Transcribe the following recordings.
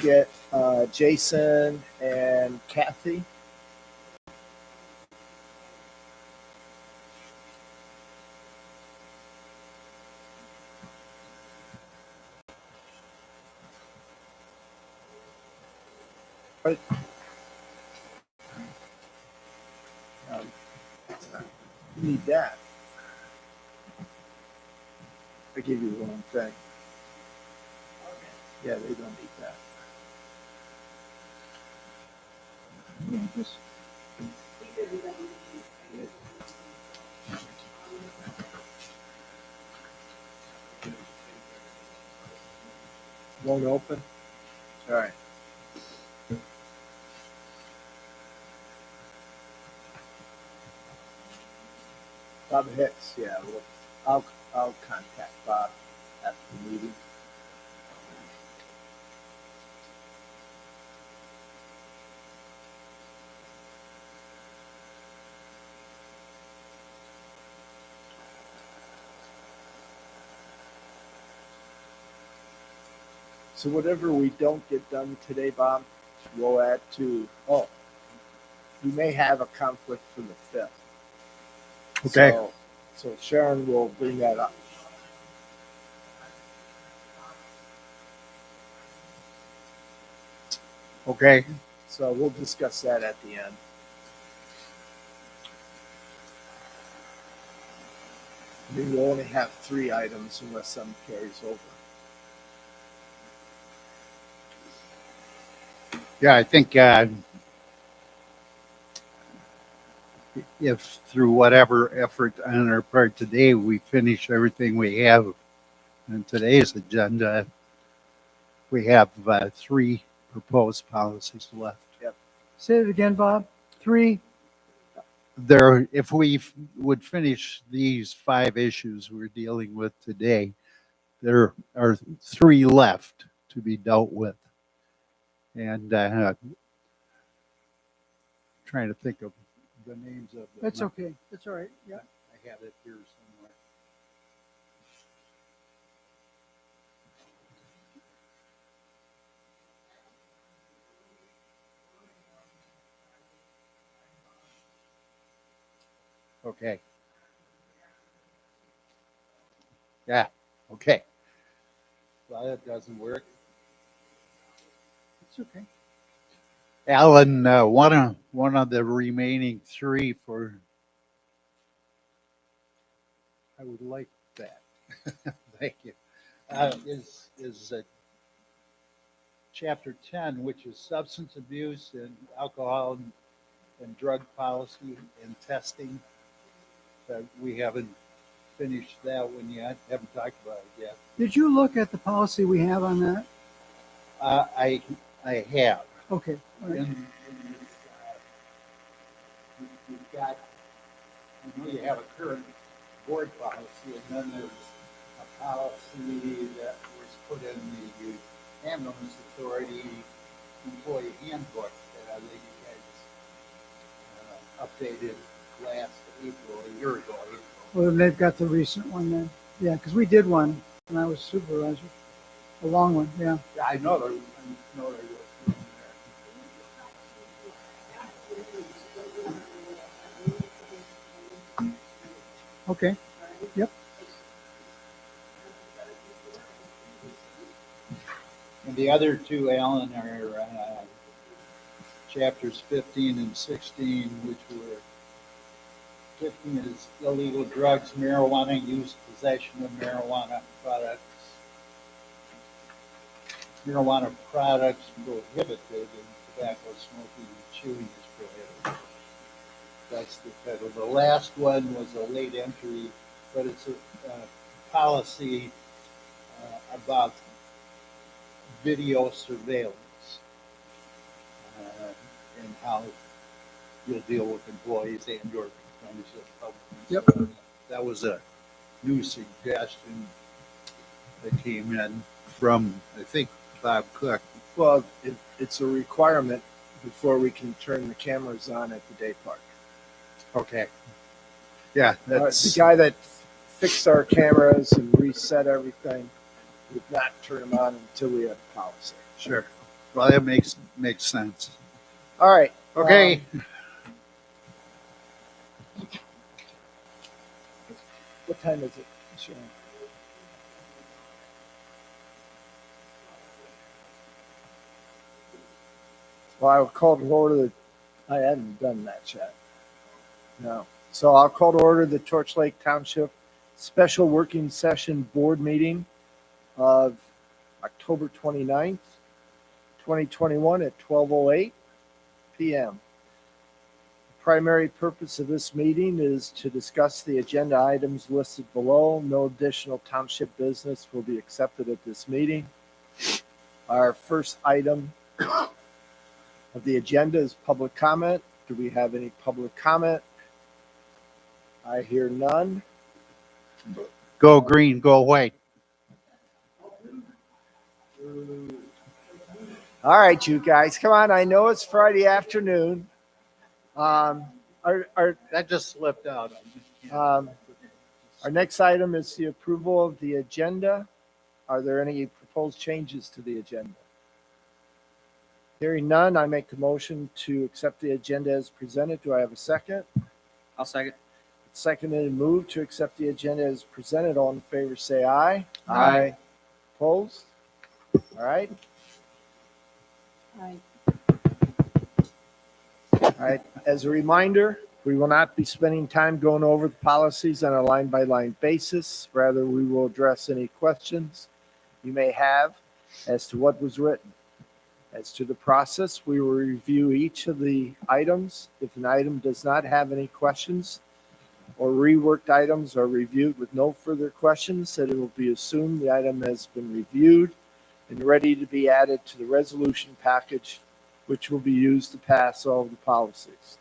get Jason and Kathy. Right. You need that. I gave you the wrong thing. Yeah, they don't need that. Yeah, just won't open. All right. Bob Hicks. Yeah, well, I'll contact Bob after the meeting. So whatever we don't get done today, Bob, we'll add to. Oh, we may have a conflict for the 5th. Okay. So Sharon will bring that up. Okay. So we'll discuss that at the end. I mean, we'll only have 3 items unless some carries over. Yeah, I think if through whatever effort on our part today, we finish everything we have in today's agenda, we have 3 proposed policies left. Yep. Say it again, Bob. 3. There, if we would finish these 5 issues we're dealing with today, there are 3 left to be dealt with. And trying to think of the names of them. That's okay. That's all right. Yeah. I have it here somewhere. Okay. Yeah. Okay. Well, that doesn't work. It's okay. Alan, one of the remaining 3 for. I would like that. Thank you. Is Chapter 10, which is substance abuse and alcohol and drug policy and testing. We haven't finished that one yet. Haven't talked about it yet. Did you look at the policy we have on that? I have. Okay. All right. You've got, I know you have a current board policy, and then there's a policy that was put in the ambulance authority employee handbook that you guys updated last April, a year ago. Well, they've got the recent one then. Yeah, because we did one when I was supervisor. A long one. Yeah. Yeah, I know there was one there. Okay. Yep. And the other 2, Alan, are chapters 15 and 16, which were 15 is illegal drugs, marijuana use, possession of marijuana products. Marijuana products prohibited, and tobacco smoking and chewing is prohibited. That's the title. The last one was a late entry, but it's a policy about video surveillance and how you'll deal with employees and your members of the public. Yep. So that was a new suggestion that came in from, I think, Bob Cook. Well, it's a requirement before we can turn the cameras on at the day park. Okay. Yeah, that's the guy that fixed our cameras and reset everything would not turn them on until we had a policy. sure. Well, that makes sense. All right. Okay. What time is it, Sharon? Well, I will call to order I hadn't done that yet. No. So I'll call to order the Torch Lake Township Special Working Session Board Meeting of October 29th, 2021 at 12:08 p.m. The primary purpose of this meeting is to discuss the agenda items listed below. No additional township business will be accepted at this meeting. Our first item of the agenda is public comment. Do we have any public comment? I hear none. Go green, go white. All right, you guys, come on. I know it's Friday afternoon. Our That just slipped out. our next item is the approval of the agenda. Are there any proposed changes to the agenda? Hearing none, I make a motion to accept the agenda as presented. Do I have a second? I'll second. Seconded and moved to accept the agenda as presented. All in favor, say aye. Aye. Opposed? All right. Aye. All right. As a reminder, we will not be spending time going over the policies on a line-by-line basis. Rather, we will address any questions you may have as to what was written. As to the process, we will review each of the items. If an item does not have any questions or reworked items are reviewed with no further questions, then it will be assumed the item has been reviewed and ready to be added to the resolution package, which will be used to pass all of the policies.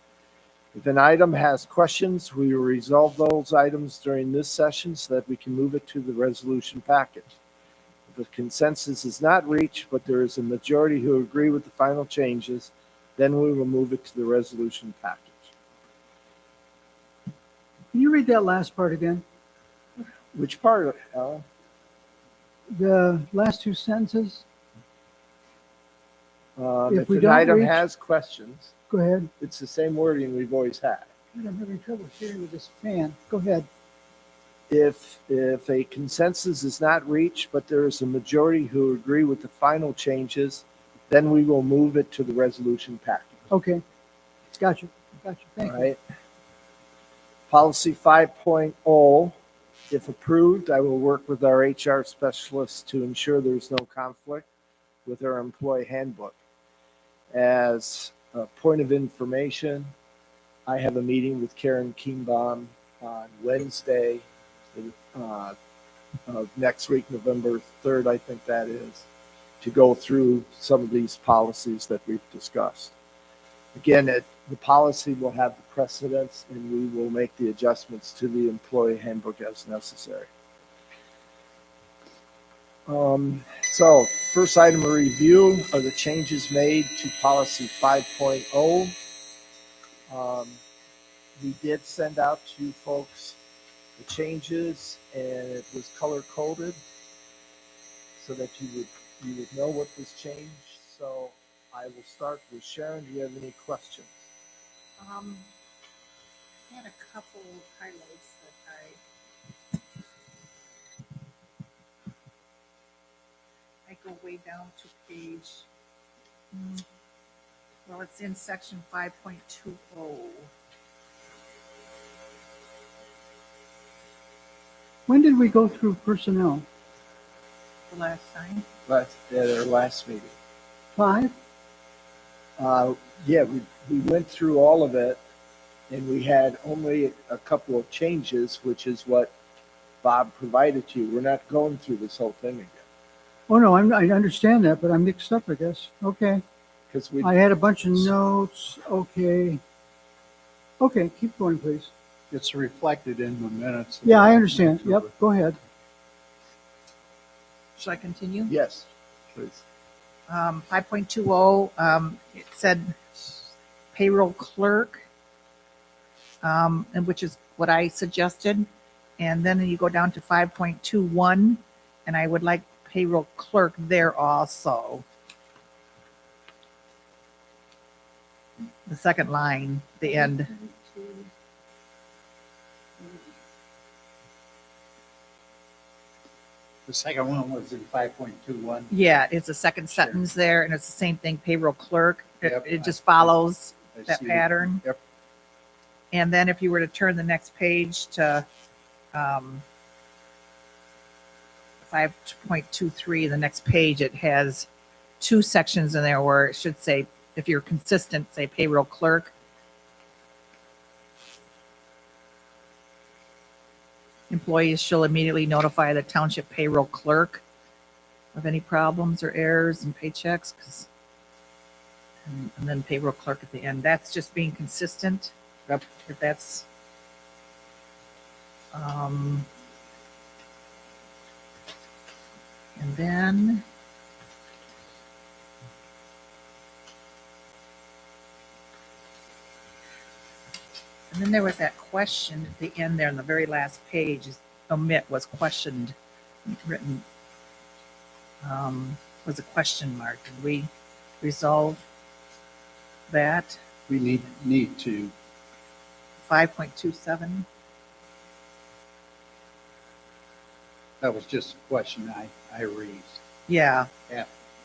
If an item has questions, we will resolve those items during this session so that we can move it to the resolution package. If a consensus is not reached, but there is a majority who agree with the final changes, then we will move it to the resolution package. Can you read that last part again? Which part of it, Alan? The last two sentences? If If we an don't item reach- has questions, Go ahead. it's the same wording we've always had. I'm having trouble hearing with this fan. Go ahead. If a consensus is not reached, but there is a majority who agree with the final changes, then we will move it to the resolution package. Okay. Gotcha. Thank All you. right. Policy 5.0, if approved, I will work with our HR specialists to ensure there's no conflict with our employee handbook. As a point of information, I have a meeting with Karen Kienbaum on Wednesday of next week, November 3rd, I think that is, to go through some of these policies that we've discussed. Again, the policy will have the precedence, and we will make the adjustments to the employee handbook as necessary. So first item of review are the changes made to policy 5.0. We did send out to folks the changes, and it was color coded so that you would know what was changed. So I will start with Sharon. Do you have any questions? I had a couple of highlights that I go way down to page, well, it's in section 5.20. When did we go through personnel? The last time. At our last meeting. 5? Yeah, we went through all of it, and we had only a couple of changes, which is what Bob provided to you. We're not going through this whole thing again. Oh, no, I understand that, but I'm mixed up, I guess. Okay. Because we, I had a bunch of notes. Okay. Okay, keep going, please. It's reflected in the minutes. Yeah, I understand. Yep, go ahead. Should I continue? yes, please. 5.20, it said payroll clerk, and which is what I suggested. And then you go down to 5.21, and I would like payroll clerk there also. the second line, the end. The second one was in 5.21. Yeah, it's the second sentence there, and it's the same thing, payroll clerk. Yep, It just I follows that see. pattern. Yep. And then if you were to turn the next page to 5.23, the next page, it has two sections in there where it should say, if you're consistent, say payroll clerk. Employees shall immediately notify the township payroll clerk of any problems or errors in paychecks, and then payroll clerk at the end. That's just being consistent. Yep. If that's, and then there was that question at the end there in the very last page, is omit was questioned, written, was a question mark. Did we resolve that? We need to. 5.27. That was just a question I raised Yeah.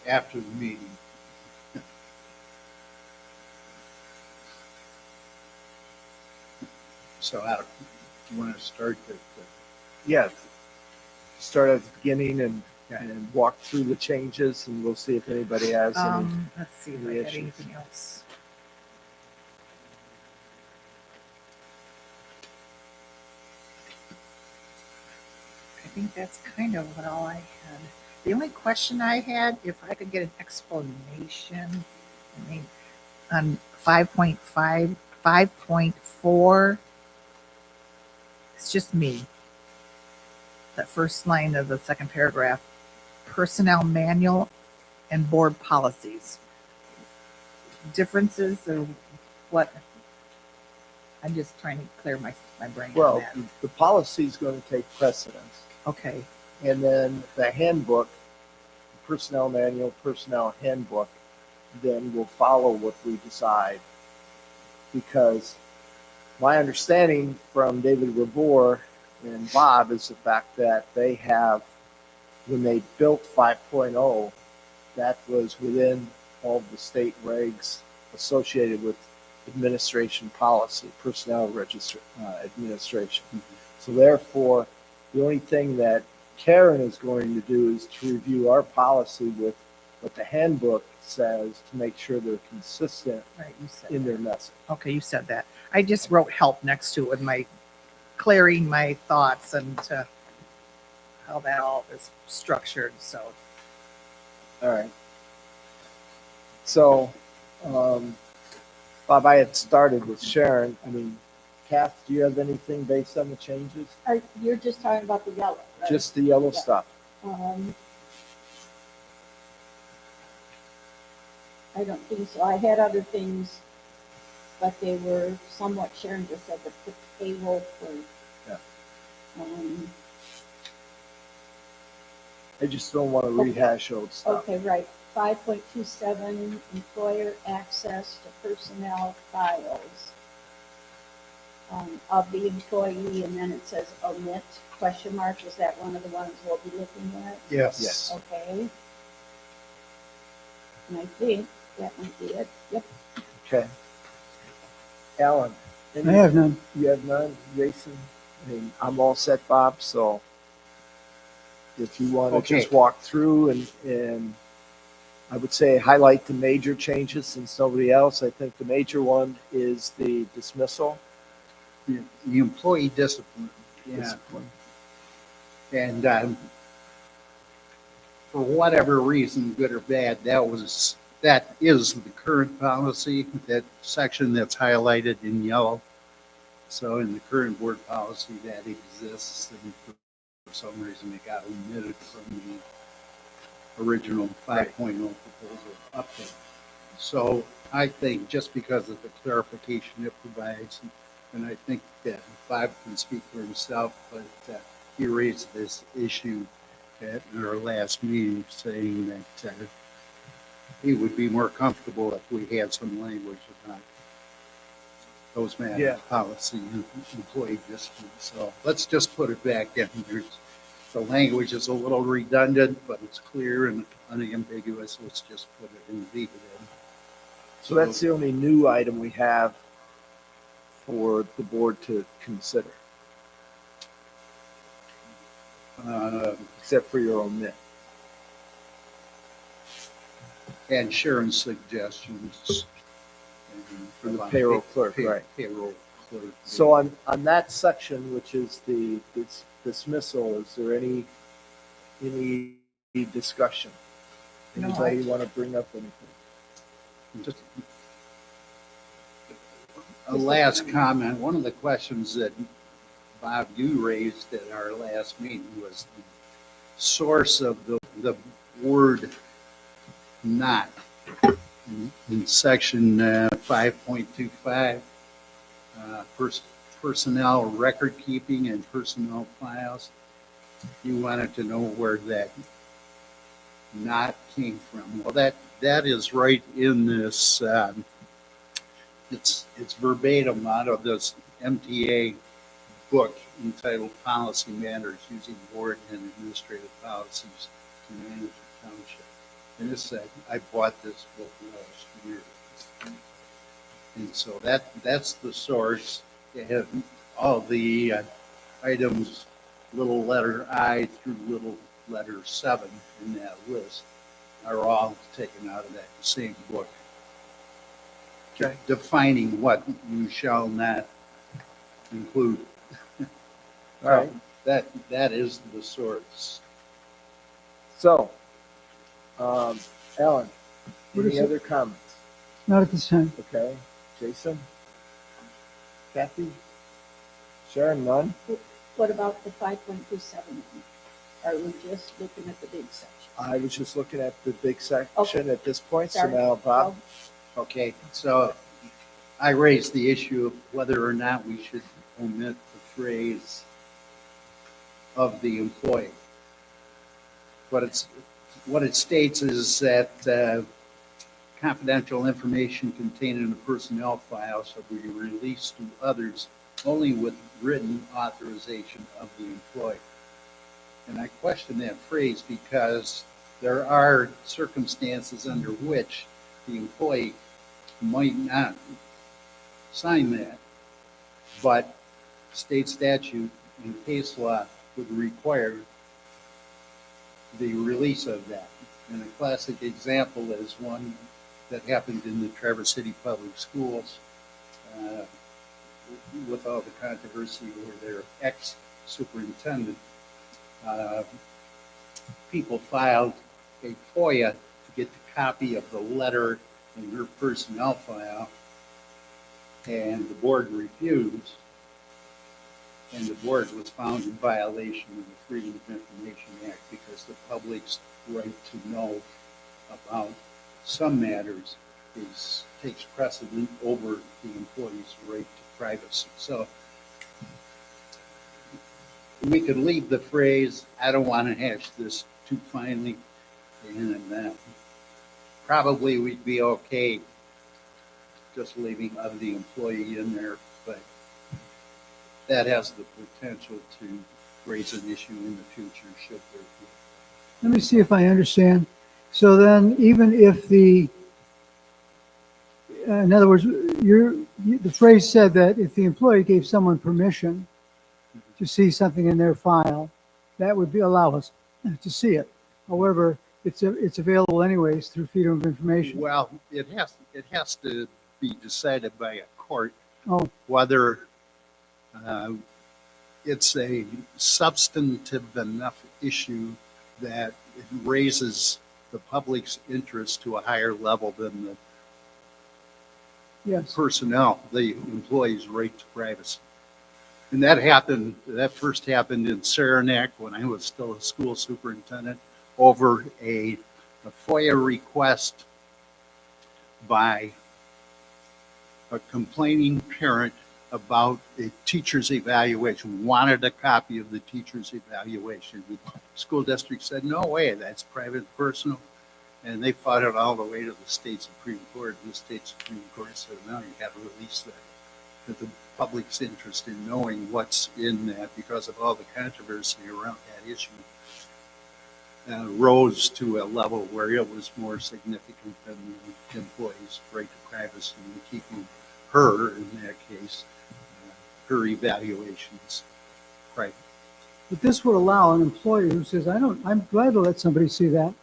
after the meeting. So, do you want to start the Yeah. Start at the beginning and Okay. walk through the changes, and we'll see if anybody has any. Let's see if any I had issues? anything else. I think that's kind of what all I had. The only question I had, if I could get an explanation, I mean, on 5.5, 5.4, it's just me. That first line of the second paragraph, personnel manual and board policies. Differences or what? I'm just trying to clear my brain on Well, that. the policy is going to take precedence, Okay, and then the handbook, personnel manual, personnel handbook, then will follow what we decide. Because my understanding from David Rabor and Bob is the fact that they have, when they built 5.0, that was within all the state regs associated with administration policy, personnel administration. So therefore, the only thing that Karen is going to do is to review our policy with what the handbook says to make sure they're consistent right, you said in that. their message. Okay, you said that. I just wrote help next to it with my clearing my thoughts and to how that all is structured. So All right. So, Bob, I had started with Sharon. I mean, Kath, do you have anything based on the changes? You're just talking about the yellow, right? Just the yellow Yeah. stuff. I don't think so. I had other things, but they were somewhat, Sharon just said the payroll for. Yeah. Um, I just don't want to rehash old stuff. okay, right. 5.27, employer access to personnel files of the employee, and then it says omit, question mark. Is that one of the ones we'll be looking at? Yes. Okay. And I think that might be it. Yep. Okay. Alan, I have none. you have none? Jason? I mean, I'm all set, Bob, so if you want to Okay. just walk through and I would say highlight the major changes since nobody else. I think the major one is the dismissal. the employee discipline. Yeah. Discipline. And for whatever reason, good or bad, that is the current policy, that section that's highlighted in yellow. So in the current board policy that exists, and for some reason it got omitted from the original 5.0 proposal update. So I think just because of the clarification it provides, and I think that Bob can speak for himself, but he raised this issue at our last meeting, saying that he would be more comfortable if we had some language about those Yeah. matters, policy, and employee discipline. So let's just put it back in. The language is a little redundant, but it's clear and unambiguous. Let's just put it and leave it in. So that's the only new item we have for the board to consider, except for your omit. And Sharon's suggestions. For the payroll clerk, right. Payroll clerk. So on that section, which is the dismissal, is there any discussion? No, Anybody want to bring up anything? Just a last comment. One of the questions that Bob, you raised at our last meeting was the source of the word "not" in section 5.25, personnel record keeping and personnel files. You wanted to know where that "not" came from. Well, that is right in this. It's verbatim out of this MTA book entitled Policy Matters Using Board and Administrative Policies to Manage the Township. And this said, I bought this book last year. And so that's the source. They have all the items, little letter I through little letter 7 in that list are all taken out of that same book. Okay. Defining what you shall not include. All right. That is the source. So, Alan, What is any it? other comments? Not at this time. Okay. Jason? Kathy? Sharon, none? What about the 5.27? Are we just looking at the big section? I was just looking at the big section Okay. at this point, so Sorry. now Bob? Okay, so I raised the issue of whether or not we should omit the phrase "of the employee." What it states is that confidential information contained in the personnel file shall be released to others only with written authorization of the employee. And I question that phrase because there are circumstances under which the employee might not sign that, but state statute and case law would require the release of that. And a classic example is one that happened in the Traverse City Public Schools with all the controversy over their ex-superintendent. People filed a Foia to get the copy of the letter in her personnel file, and the board refused, and the board was found in violation of the Freedom of Information Act because the public's right to know about some matters takes precedent over the employee's right to privacy. So we could leave the phrase, I don't want to hash this too finely, and probably we'd be okay just leaving "of the employee" in there, but that has the potential to raise an issue in the future should there be. Let me see if I understand. So then, even if in other words, the phrase said that if the employee gave someone permission to see something in their file, that would allow us to see it. However, it's available anyways through Freedom of Information. Well, it has to be decided by a court Oh, whether it's a substantive enough issue that it raises the public's interest to a higher level than the yes. personnel, the employee's right to privacy. And that first happened in Saranac when I was still a school superintendent over a FOIA request by a complaining parent about a teacher's evaluation, wanted a copy of the teacher's evaluation. The school district said, no way, that's private and personal. And they fought it all the way to the state Supreme Court. And the state Supreme Court said, no, you got to release that. that the public's interest in knowing what's in that because of all the controversy around that issue rose to a level where it was more significant than the employee's right to privacy and keeping her, in that case, her evaluations private. But this would allow an employee who says, I'm glad to let somebody see that,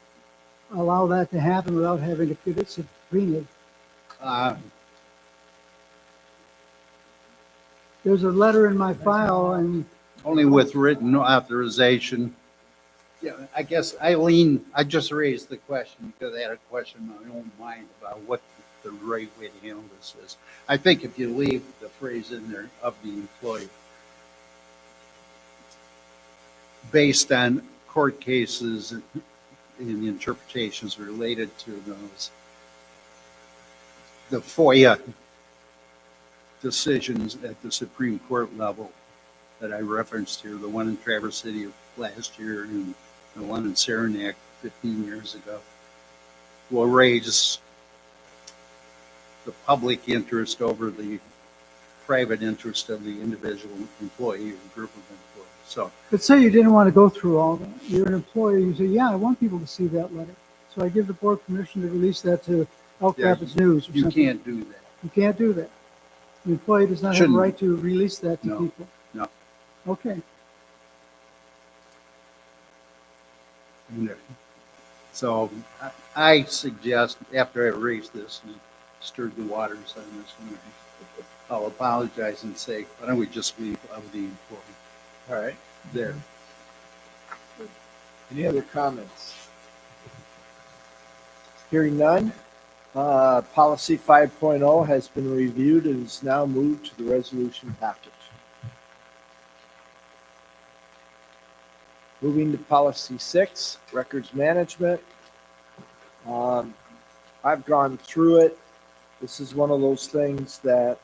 allow that to happen without having to get it subpoenaed. There's a letter in my file and Only with written authorization. Yeah, I guess I just raised the question because I had a question in my own mind about what the right way to handle this is. I think if you leave the phrase in there of the employee, based on court cases and the interpretations related to those, the FOIA decisions at the Supreme Court level that I referenced here, the one in Traverse City last year and the one in Saranac 15 years ago, will raise the public interest over the private interest of the individual employee or group of employees. So, but say you didn't want to go through all that. You're an employee, you say, yeah, I want people to see that letter. So I give the board permission to release that to Elk Yeah, Rapids News or you something. can't do that. You can't do that. The employee does not have a Shouldn't. right to release that to No. people. No. Okay. So I suggest, after I raised this and stirred the waters on this one, I'll apologize and say, why don't we just leave of the employee All right. there? Any other comments? Hearing none. Policy 5.0 has been reviewed and is now moved to the resolution package. Moving to policy 6, records management. I've gone through it. This is one of those things that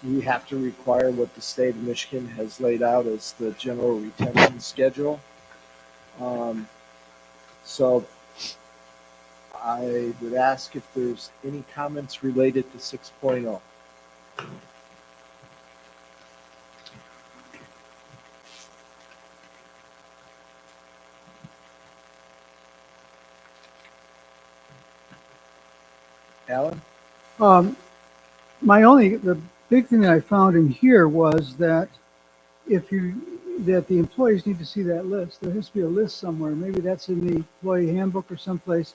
we have to require what the state of Michigan has laid out as the general retention schedule. So I would ask if there's any comments related to 6.0. Alan? The big thing that I found in here was that that the employees need to see that list. There has to be a list somewhere. Maybe that's in the employee handbook or someplace.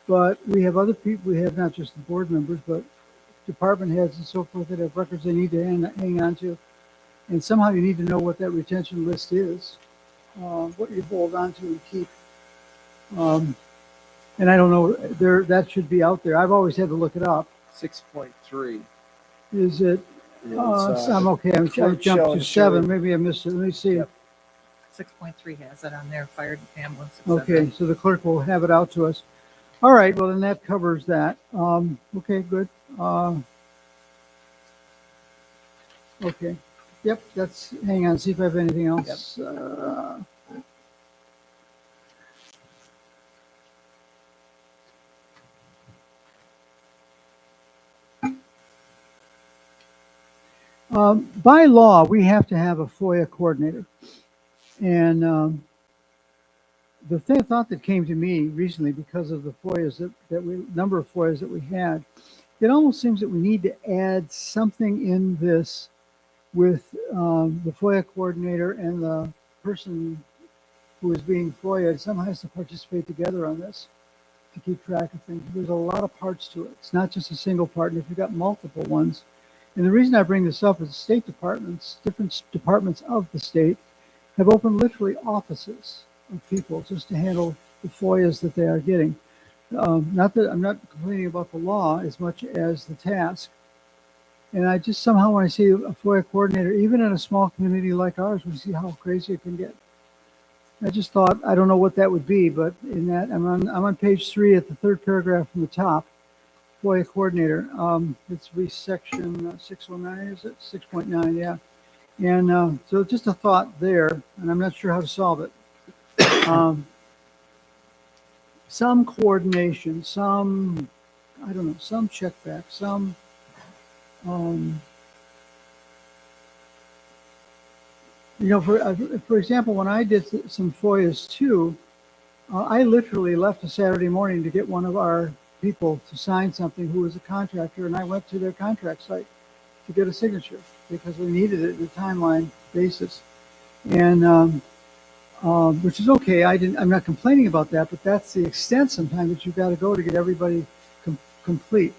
But we have other people, we have not just the board members, but department heads and so forth that have records they need to hang on to. And somehow you need to know what that retention list is, what you hold on to and keep. And I don't know, that should be out there. I've always had to look it up. 6.3. Is it? is, I'm okay. I clerk jumped shall to 7. ensure- Maybe I missed it. Let me see. Yep. 6.3 has it on there, fire ambulance. et Okay, cetera. so the clerk will have it out to us. All right, well, then that covers that. Okay, good. Okay. Yep, hang on, see if I have anything else. By law, we have to have a Foia coordinator. And the thought that came to me recently because of the FOIAs number of FOIAs that we had, it almost seems that we need to add something in this with the FOIA coordinator and the person who is being FOIA'd somehow has to participate together on this to keep track of things. There's a lot of parts to it. It's not just a single part. And if you've got multiple ones, and the reason I bring this up is the state departments, different departments of the state have opened literally offices of people just to handle the FOIAs that they are getting. Not that I'm not complaining about the law as much as the task. And I just somehow, when I see a FOIA coordinator, even in a small community like ours, we see how crazy it can get. I just thought, I don't know what that would be, but in that, I'm on page 3 at the third paragraph from the top, FOIA coordinator. It's section 609, is it? 6.9, yeah. And so just a thought there, and I'm not sure how to solve it. Some coordination, some check back, some um, for example, when I did some FOIAs too, I literally left a Saturday morning to get one of our people to sign something who was a contractor, and I went to their contract site to get a signature because we needed it at a timeline basis. And which is okay. I'm not complaining about that, but that's the extent sometimes that you've got to go to get everybody complete.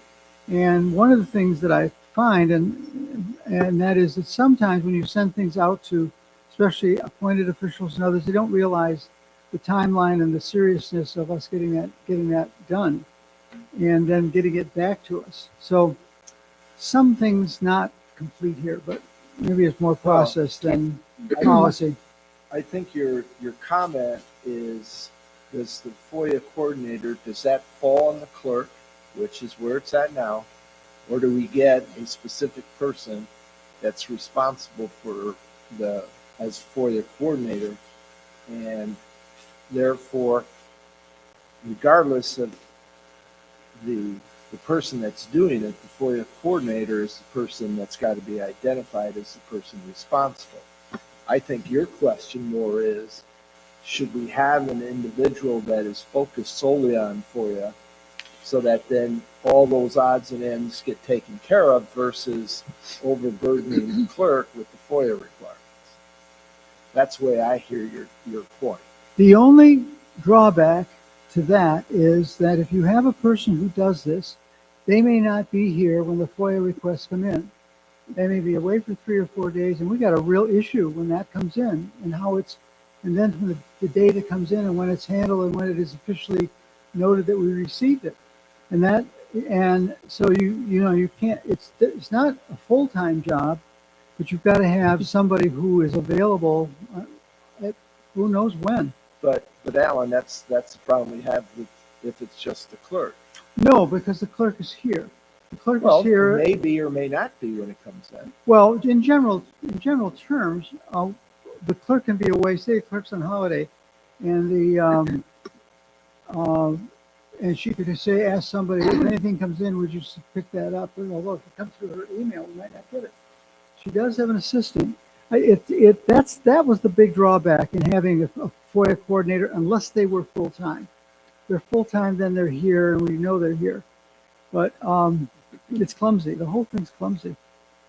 And one of the things that I find, and that is that sometimes when you send things out to, especially appointed officials and others, they don't realize the timeline and the seriousness of us getting that done, and then getting it back to us. So some things not complete here, but maybe it's more process than policy. I think your comment is, does the FOIA coordinator, does that fall on the clerk, which is where it's at now, or do we get a specific person that's responsible for as FOIA coordinator, and therefore, regardless of the person that's doing it, the FOIA coordinator is the person that's got to be identified as the person responsible. I think your question more is, should we have an individual that is focused solely on FOIA so that then all those odds and ends get taken care of versus overburdening the clerk with the FOIA requirements? That's the way I hear your point. The only drawback to that is that if you have a person who does this, they may not be here when the FOIA requests come in. They may be away for 3 or 4 days, and we got a real issue when that comes in, and then when the data comes in and when it's handled and when it is officially noted that we received it. And so you can't, it's not a full-time job, but you've got to have somebody who is available at who knows when. But Alan, that's the problem we have if it's just the clerk. No, because the clerk is here. The clerk is here. May be or may not be when it comes in. Well, in general terms, the clerk can be away. Say the clerk's on holiday, and and she could just ask somebody, if anything comes in, would you pick that up? And although if it comes through her email, we might not get it. She does have an assistant. That was the big drawback in having a FOIA coordinator, unless they were full time. They're full time, then they're here, and we know they're here. But it's clumsy. The whole thing's clumsy.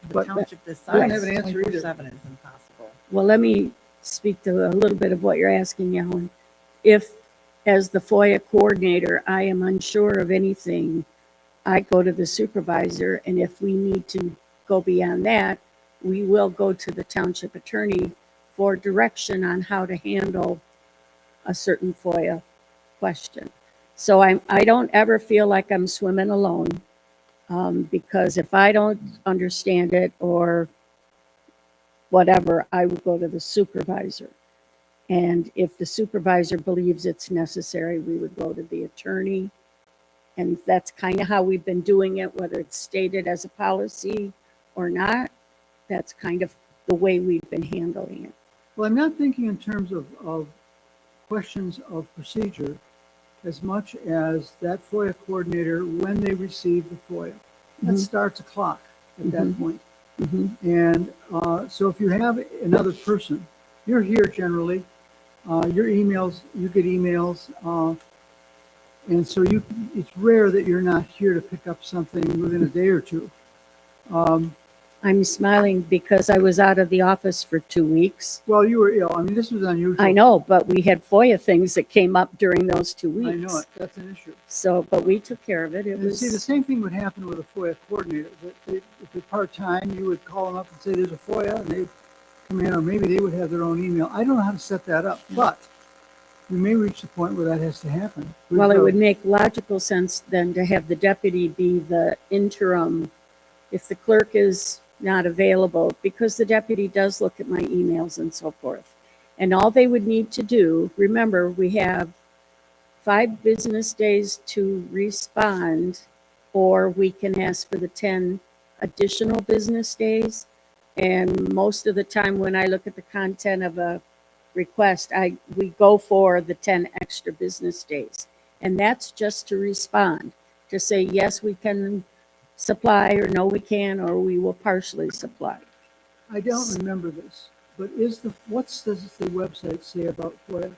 The But township I decides don't have an answer either. 24/7 is impossible. Well, let me speak to a little bit of what you're asking, Ellen. If, as the FOIA coordinator, I am unsure of anything, I go to the supervisor, and if we need to go beyond that, we will go to the township attorney for direction on how to handle a certain FOIA question. So I don't ever feel like I'm swimming alone, because if I don't understand it or whatever, I would go to the supervisor. And if the supervisor believes it's necessary, we would go to the attorney. And that's kind of how we've been doing it, whether it's stated as a policy or not. That's kind of the way we've been handling it. Well, I'm not thinking in terms of questions of procedure as much as that FOIA coordinator, when they receive the FOIA, that starts a clock at that point. And so if you have another person, you're here generally, your emails, you get emails, and so it's rare that you're not here to pick up something within a day or two. I'm smiling because I was out of the office for 2 weeks. Well, you were ill. I mean, this was unusual. I know, but we had FOIA things that came up during those 2 weeks. I know it. That's an issue. So, but we took care of it. It And was. see, the same thing would happen with a FOIA coordinator. If they're part-time, you would call them up and say, there's a FOIA, and they'd come in, or maybe they would have their own email. I don't know how to set that up, but we may reach the point where that has to happen. Well, it would make logical sense then to have the deputy be the interim if the clerk is not available, because the deputy does look at my emails and so forth. And all they would need to do, remember, we have 5 business days to respond, or we can ask for the 10 additional business days. And most of the time when I look at the content of a request, we go for the 10 extra business days. And that's just to respond, to say, yes, we can supply, or no, we can, or we will partially supply. I don't remember this, but does the website say about FOIA?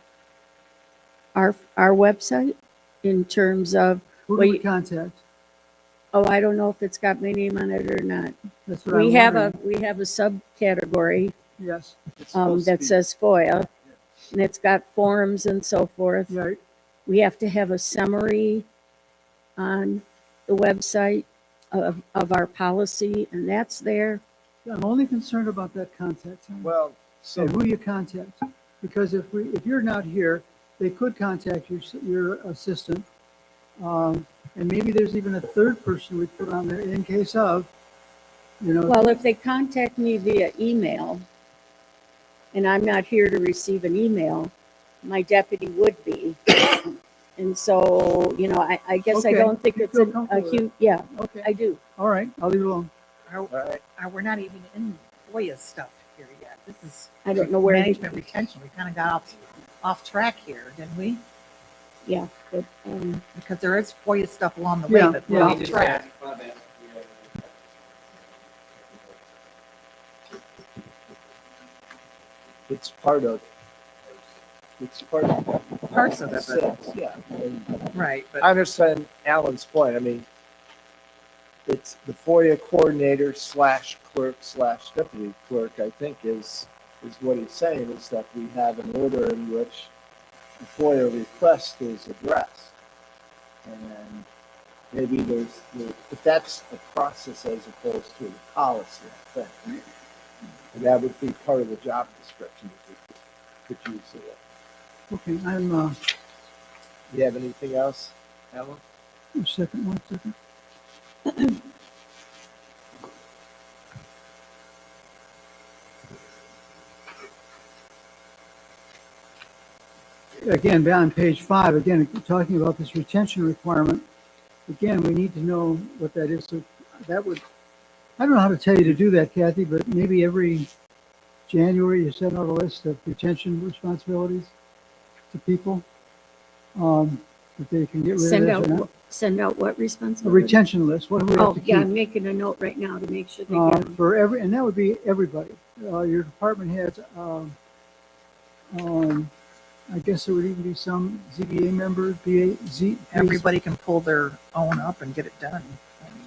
Our website, in terms of, Who do Well, we you- contact? oh, I don't know if it's got my name on it or not. That's what I'm We have wondering. we have a subcategory, Yes, It's supposed to that be- says FOIA, and it's got forms and so forth. right. We have to have a summary on the website of our policy, and that's there. I'm only concerned about that contact. Time. Well, so And who do you contact? Because if you're not here, they could contact your assistant. And maybe there's even a third person we put on there in case of, Well, if they contact me via email, and I'm not here to receive an email, my deputy would be. And so, I guess I Okay, don't think you it's feel a comfortable with huge, yeah, okay, I do. all right, I'll leave it alone. all right, We're not even in FOIA stuff here yet. This is I don't know where, management retention. We kind of got off track here, didn't we? yeah, but, Because there is FOIA stuff along the way, Yeah, but we're yeah. off track. it's part of. Parts of it, but- Yeah. Right, but I understand Alan's point. I mean, it's the FOIA coordinator / clerk / deputy clerk, I think is what he's saying, is that we have an order in which the FOIA request is addressed. And maybe but that's a process as opposed to a policy, I think. And that would be part of the job description if we could use it. Okay, You have anything else, Alan? one second. Again, on page 5, again, talking about this retention requirement, again, we need to know what that is. So I don't know how to tell you to do that, Kathy, but maybe every January you send out a list of retention responsibilities to people, that they can get rid send of this or out, not. send out what A responsibility? retention list, what do we have Oh, to yeah, keep? I'm making a note right now to make sure they get them. For and that would be everybody. Your department heads, I guess there would even be some ZBA members, everybody can pull their own up and get it done.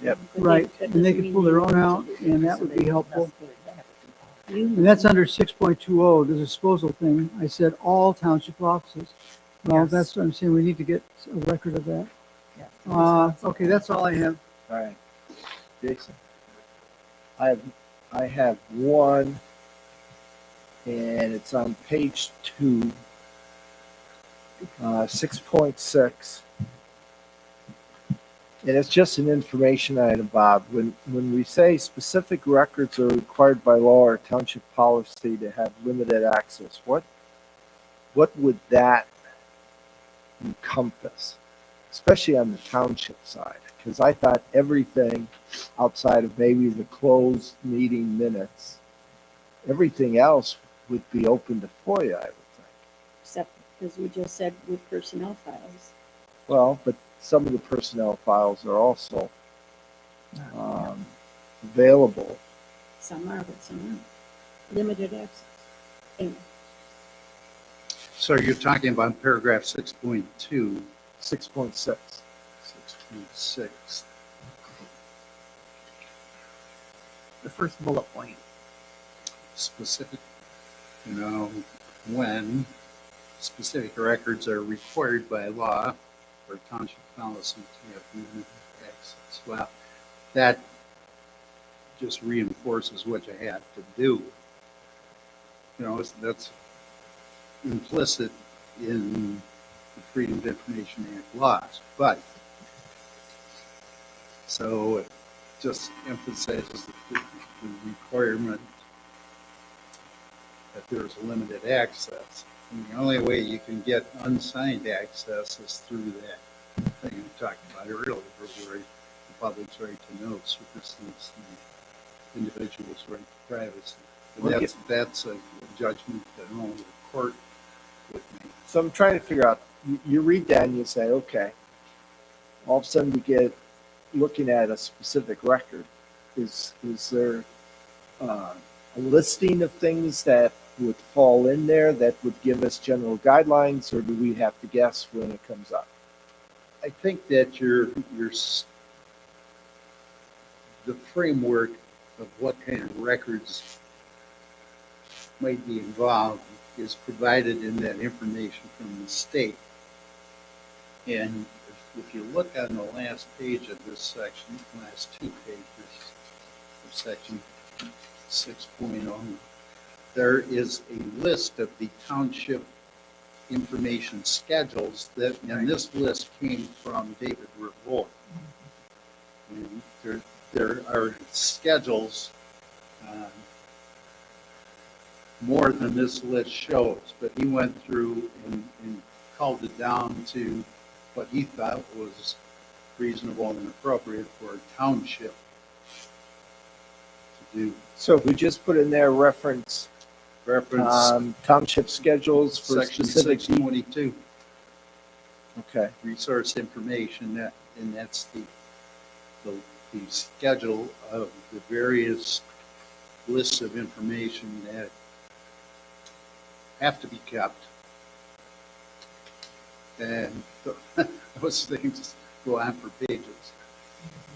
Yep. Right, That and they doesn't can pull mean their you own need out, to do and it. that would be helpful. You- And that's under 6.20, the disposal thing. I said all township offices. Well, Yes. that's what I'm saying, we need to get a record of that. Yeah. Okay, that's all I have. All right. Jason? I have one, and it's on page 2, 6.6. And it's just an information item, Bob. When we say specific records are required by law or township policy to have limited access, what would that encompass? Especially on the township side, because I thought everything outside of maybe the closed meeting minutes, everything else would be open to FOIA, I would think. Except, as we just said, with personnel files. Well, but some of the personnel files are also available. Some are, but some aren't. Limited access. Anyway, So you're talking about paragraph 6.2, 6.6. 6.6. The first bullet point. Specific, when specific records are required by law or township policy to have limited access. Well, that just reinforces what you have to do. That's implicit in the Freedom of Information Act laws, but so it just emphasizes the requirement that there's limited access. And the only way you can get unsigned access is through that thing we talked about earlier, where the public's right to know supersedes the individual's right to privacy. And that's a judgment that only the court would make. So I'm trying to figure out, you read that and you say, okay, all of a sudden you get looking at a specific record. Is there a listing of things that would fall in there that would give us general guidelines, or do we have to guess when it comes up? I think that the framework of what kind of records might be involved is provided in that information from the state. And if you look on the last page of this section, last two pages of section 6.0, there is a list of the township information schedules and this list came from David Revolt. And there are schedules more than this list shows, but he went through and culled it down to what he thought was reasonable and appropriate for a township to do. So if we just put in there reference township schedules for Section specific. 622, Okay. resource information, and that's the schedule of the various lists of information that have to be kept. And those things go on for pages.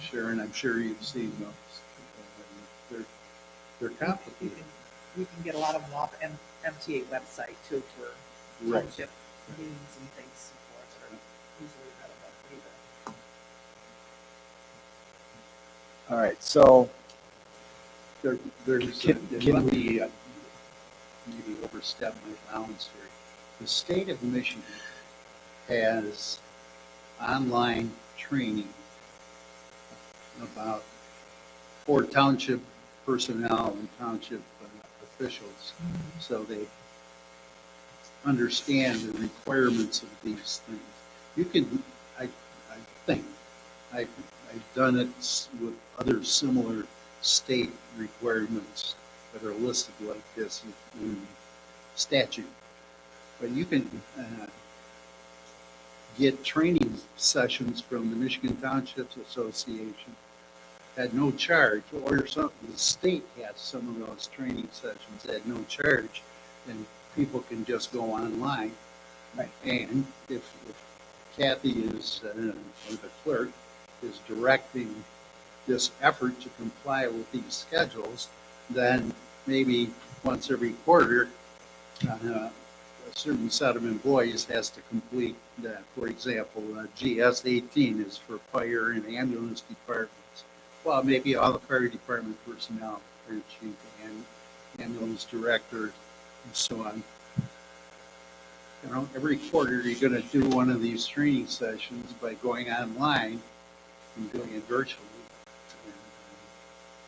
Sharon, I'm sure you've seen those. They're complicated. You can get a lot of them off MTA website too for Right. township meetings and things so forth that are easily available. All right. So There's let me maybe overstep my bounds here. The state of Michigan has online training about for township personnel and township officials, so they understand the requirements of these things. You can, I think, I've done it with other similar state requirements that are listed like this in statute. But you can get training sessions from the Michigan Townships Association at no charge, or some, the state has some of those training sessions at no charge, and people can just go online. Right. And if Kathy is, or the clerk, is directing this effort to comply with these schedules, then maybe once every quarter, a certain set of employees has to complete that. For example, GS 18 is for fire and ambulance departments. Well, maybe all the fire department personnel, fire chief and ambulance director, and so on. You know, every quarter you're going to do one of these training sessions by going online and doing it virtually.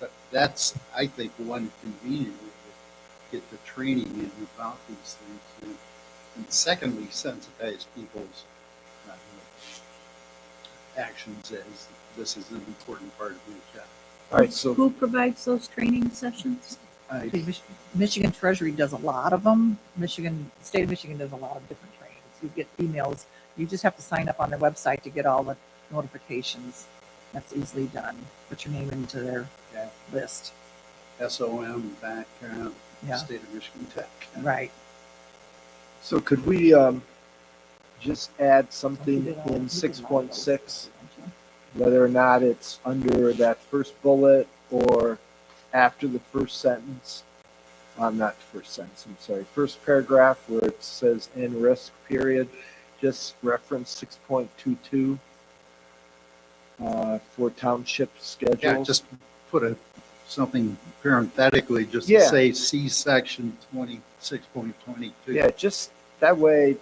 But that's, I think, one convenient way to get the training in about these things. And secondly, sensitize people's actions as this is an important part of the job. all right. So Who provides those training sessions? Michigan Treasury does a lot of them. State of Michigan does a lot of different trainings. You get emails. You just have to sign up on their website to get all the notifications. That's easily done. Put your name into their Yeah. list. SOM, background, Yeah. State of Michigan Tech. Right. So could we just add something in 6.6, whether or not it's under that first bullet or after the first sentence? Not first sentence, I'm sorry, first paragraph where it says "in risk" period, just reference 6.22 for township schedules. Yeah, just put something parenthetically, just to Yeah. say see section 26.22. Yeah, just that way,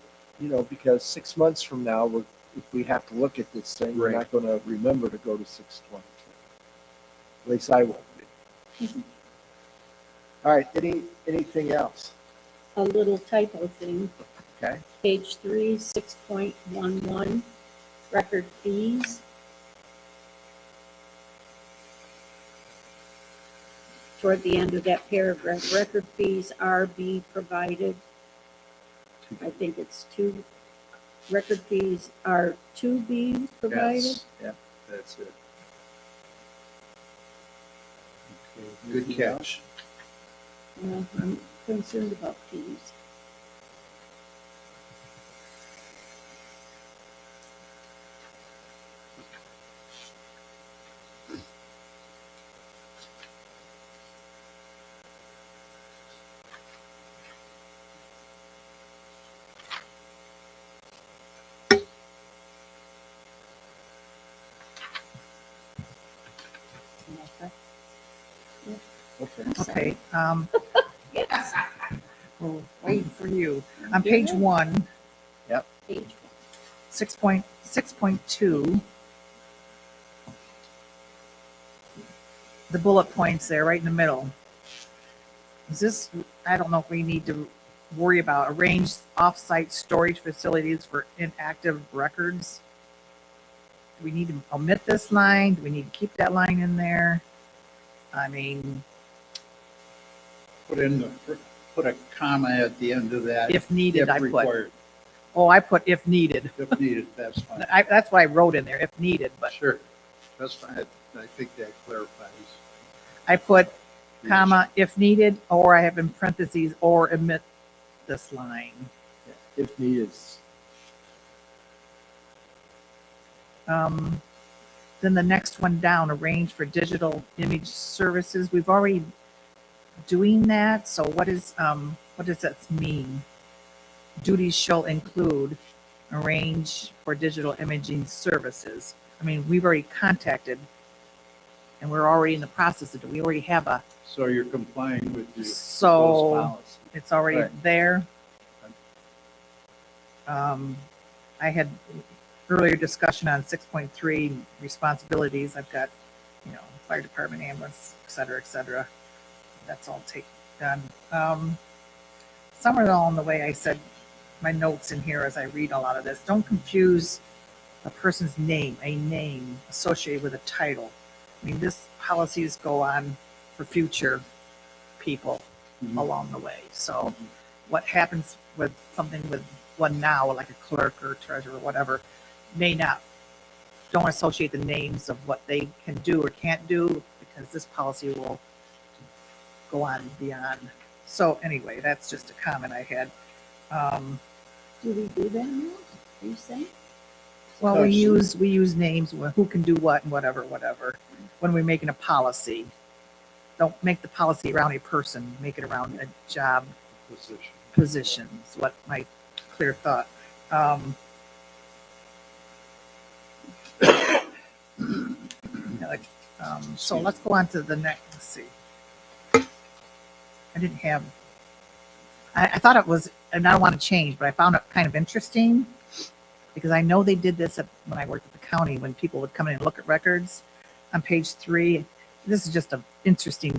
because 6 months from now, if we have to look at this thing, we're Right. not going to remember to go to 6.22. At least I won't be. All right, anything else? A little typo thing, Okay. page 3, 6.11, record fees. Toward the end of that paragraph, record fees are be provided. I think it's record fees are to be provided. Yes, yeah, that's it. Good catch. Well, I'm concerned about fees. Okay. Okay, Yes. we're waiting for you. On page Yeah. 1, Page 6.2, the bullet points there, right in the middle. Is this, I don't know if we need to worry about arrange off-site storage facilities for inactive records. Do we need to omit this line? Do we need to keep that line in there? I mean, Put a comma at the end of that. if needed, I put. required. Oh, I put if needed. If needed, that's fine. That's what I wrote in there, if needed, but Sure, that's fine. I think that clarifies. I put comma, if needed, or I have in parentheses, or omit this line. If needed. Then the next one down, arrange for digital image services. We've already doing that. So what does that mean? Duties shall include arrange for digital imaging services. I mean, we've already contacted and we're already in the process of it. We already have a, So you're complying with those so policies. it's already Right. there. I had earlier discussion on 6.3 responsibilities. I've got, fire department, ambulance, et cetera, et cetera. That's all done. Somewhere along the way, I said my notes in here as I read a lot of this. Don't confuse a person's name, a name associated with a title. I mean, this policies go on for future people Mhm. along the way. So what happens with something with one now, like a clerk or treasurer or whatever, don't associate the names of what they can do or can't do, because this policy will go on beyond. So anyway, that's just a comment I had. Do we do that now? Are you saying? Well, we use names, who can do what and whatever, when we're making a policy. Don't make the policy around a person, make it around a job position, is what my clear thought. So let's go on to the next, let's see. I didn't have, I thought it was, and I don't want to change, but I found it kind of interesting because I know they did this when I worked at the county, when people would come in and look at records on page 3. This is just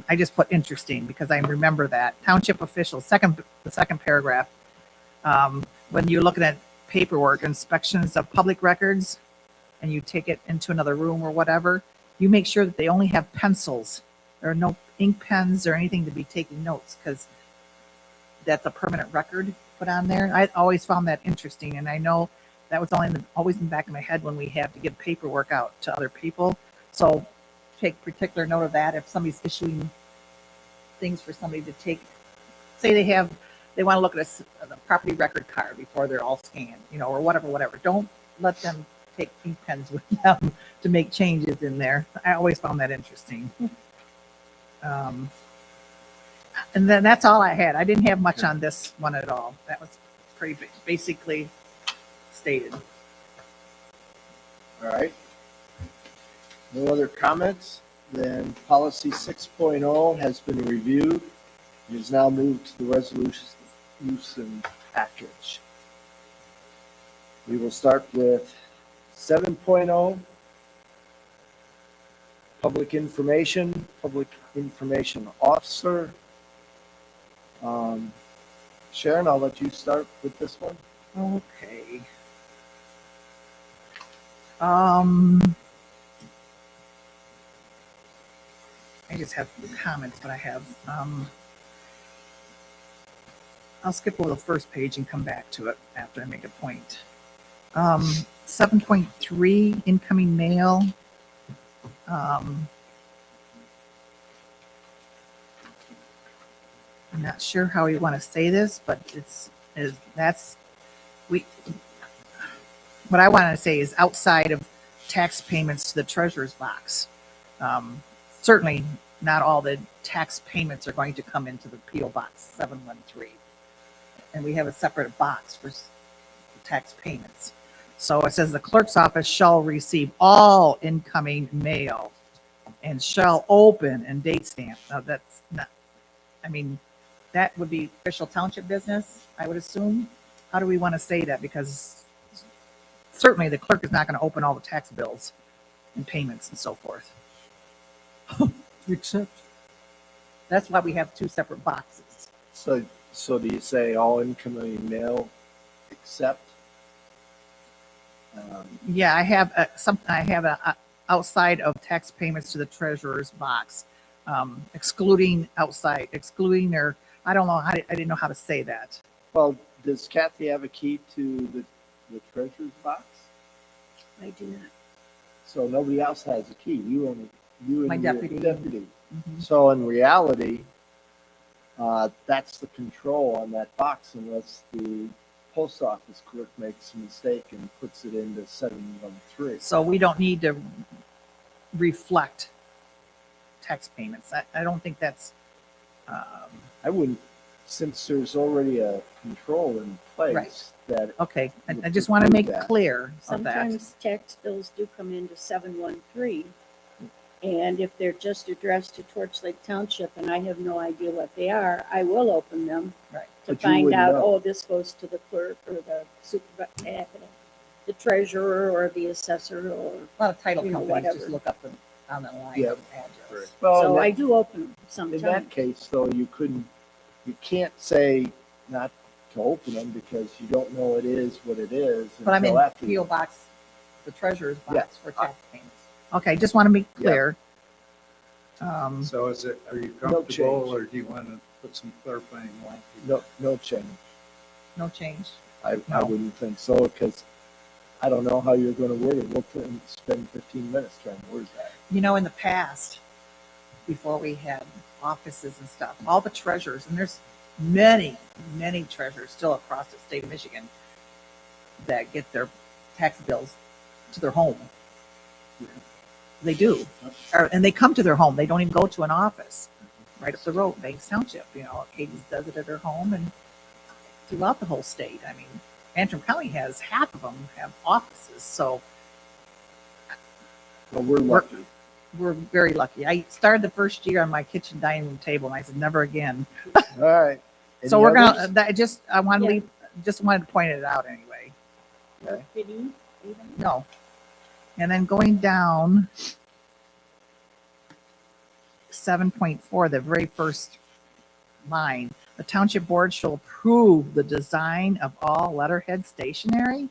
I just put interesting because I remember that. Township officials, the second paragraph, when you're looking at paperwork, inspections of public records, and you take it into another room or whatever, you make sure that they only have pencils. There are no ink pens or anything to be taking notes, because that's a permanent record put on there. I always found that interesting, and I know that was always in the back of my head when we have to give paperwork out to other people. So take particular note of that if somebody's issuing things for somebody to take. Say they want to look at the property record card before they're all scanned, or whatever. Don't let them take ink pens with them to make changes in there. I always found that interesting. And then that's all I had. I didn't have much on this one at all. That was pretty basically stated. All right. No other comments? Then policy 6.0 has been reviewed. It is now moved to the resolution package. We will start with 7.0, public information officer. Sharon, I'll let you start with this one. Okay. I just have comments, but I have, I'll skip over the first page and come back to it after I make a point. 7.3, incoming mail. I'm not sure how we want to say this, but what I want to say is outside of tax payments to the treasurer's box. Certainly not all the tax payments are going to come into the PO Box 713. And we have a separate box for tax payments. So it says the clerk's office shall receive all incoming mail and shall open and date stamp. Now that's not, I mean, that would be official township business, I would assume. How do we want to say that? Because certainly the clerk is not going to open all the tax bills and payments and so forth. Except, That's why we have two separate boxes. So do you say all incoming mail except? Yeah, I have a outside of tax payments to the treasurer's box, excluding or I don't know, I didn't know how to say that. Well, does Kathy have a key to the treasurer's box? I do not. So nobody else has a key. You and My your deputy. deputy. Mhm. So in reality, that's the control on that box unless the post office clerk makes a mistake and puts it into 713. So we don't need to reflect tax payments. I don't think that's, I wouldn't, since there's already a control in place Right. that, okay. I Would just want to preclude make that. clear of that. Sometimes tax bills do come into 713. And if they're just addressed to Torch Lake Township and I have no idea what they are, I will open them Right. to But you find wouldn't out, know. oh, this goes to the clerk or the supervisor, the treasurer or the assessor or, A lot of title You know, companies just whatever. look up on the line Yeah. of address. well, so in I that- do open them in sometimes. that case though, you can't say not to open them because you don't know it is what it is But I'm in until after. PO box, the treasurer's box Yeah. for tax payments. Okay, just want to make Yeah. clear. So are you No comfortable change. or do you want to put some clarifying language? No change. No change. I No. wouldn't think so because I don't know how you're going to word it. We'll spend 15 minutes trying to word that. You know, in the past, before we had offices and stuff, all the treasurers, and there's many, many treasurers still across the state of Michigan that get their tax bills to their home. They do. And they come to their home. They don't even go to an office right up the road, Banks Township. You know, Katie's does it at her home and throughout the whole state. I mean, Antrim County has half of them have offices. So But we're lucky. we're very lucky. I started the first year on my kitchen dining room table and I said, never again. All right. So Any we're others? gonna. I want to Yeah. leave. Just wanted to point it out anyway. Okay. Fitting, even? No. And then going down 7.4, the very first line, the township board shall approve the design of all letterhead stationery.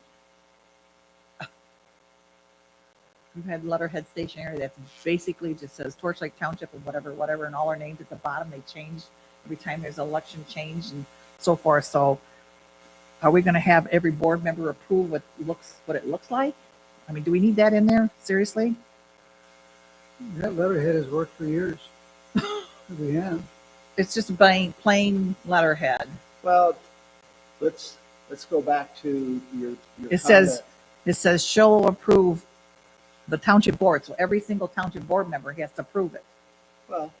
We've had letterhead stationery that's basically just says Torch Lake Township and whatever, and all our names at the bottom. They change every time there's election change and so forth. So are we going to have every board member approve what it looks like? I mean, do we need that in there? Seriously? that letterhead has worked for years. We have. It's just plain letterhead. Well, let's go back to your It comment. says shall approve the township board. So every single township board member has to approve it. Well,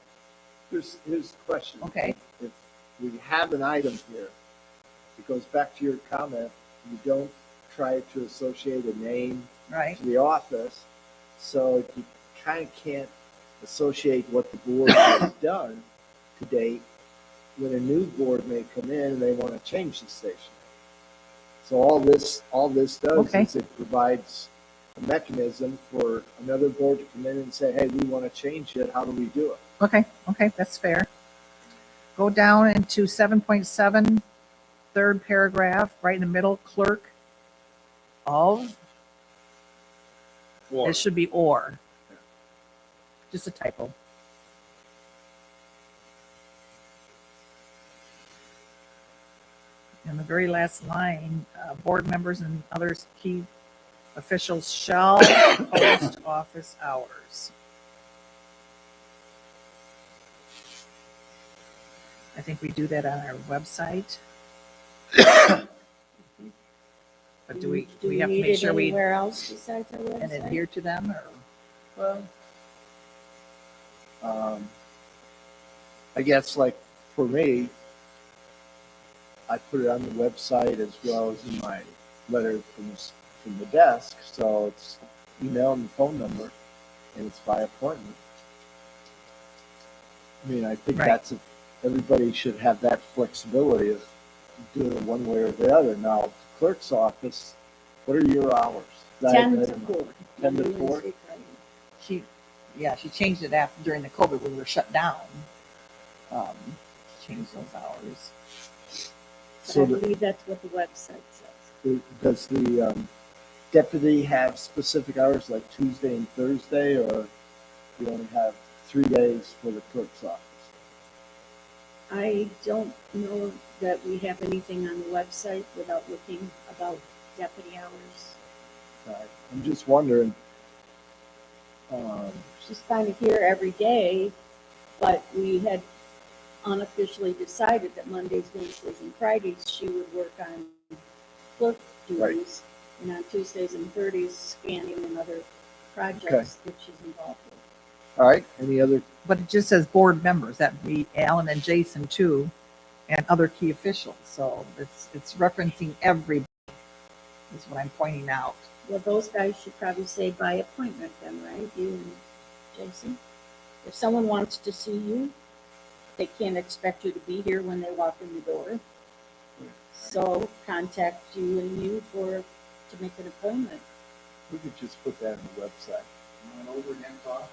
here's the question. Okay. If we have an item here, it goes back to your comment. You don't try to associate a name Right? to the office, so you kind of can't associate what the board has done to date when a new board may come in and they want to change the station. So all this does Okay. is it provides a mechanism for another board to come in and say, hey, we want to change it. How do we do it? Okay, that's fair. Go down into 7.7, third paragraph, right in the middle, clerk of, Or it should be or. Just a typo. And the very last line, board members and others key officials shall post office hours. I think we do that on our website. But do we have to need make it sure we anywhere else besides our and website? adhere to them, or? Well, I guess like for me, I put it on the website as well as in my letter from the desk. So it's email and phone number, and it's by appointment. I mean, I think Right. everybody should have that flexibility of doing it one way or the other. Now, the clerk's office, what are your hours? 10 to 4. 10 to Monday, 4? Wednesday, Friday. She changed it after during the COVID when we were shut down. Changed those hours. But So I believe that's what the website says. does the deputy have specific hours like Tuesday and Thursday, or you only have 3 days for the clerk's office? I don't know that we have anything on the website without looking about deputy hours. I'm just wondering. She's kind of here every day, but we had unofficially decided that Mondays, Wednesdays, and Fridays she would work on clerk duties, and on Tuesdays and Thursdays scanning and other projects that she's involved with. All right. Any other? But it just says board members. That'd be Alan and Jason too, and other key officials. So it's referencing everybody. Is what I'm pointing out. Well, those guys should probably say by appointment then, right? You and Jason? If someone wants to see you, they can't expect you to be here when they walk in the door. So contact you and you to make an appointment. We could just put that on the website. Went over again, Todd?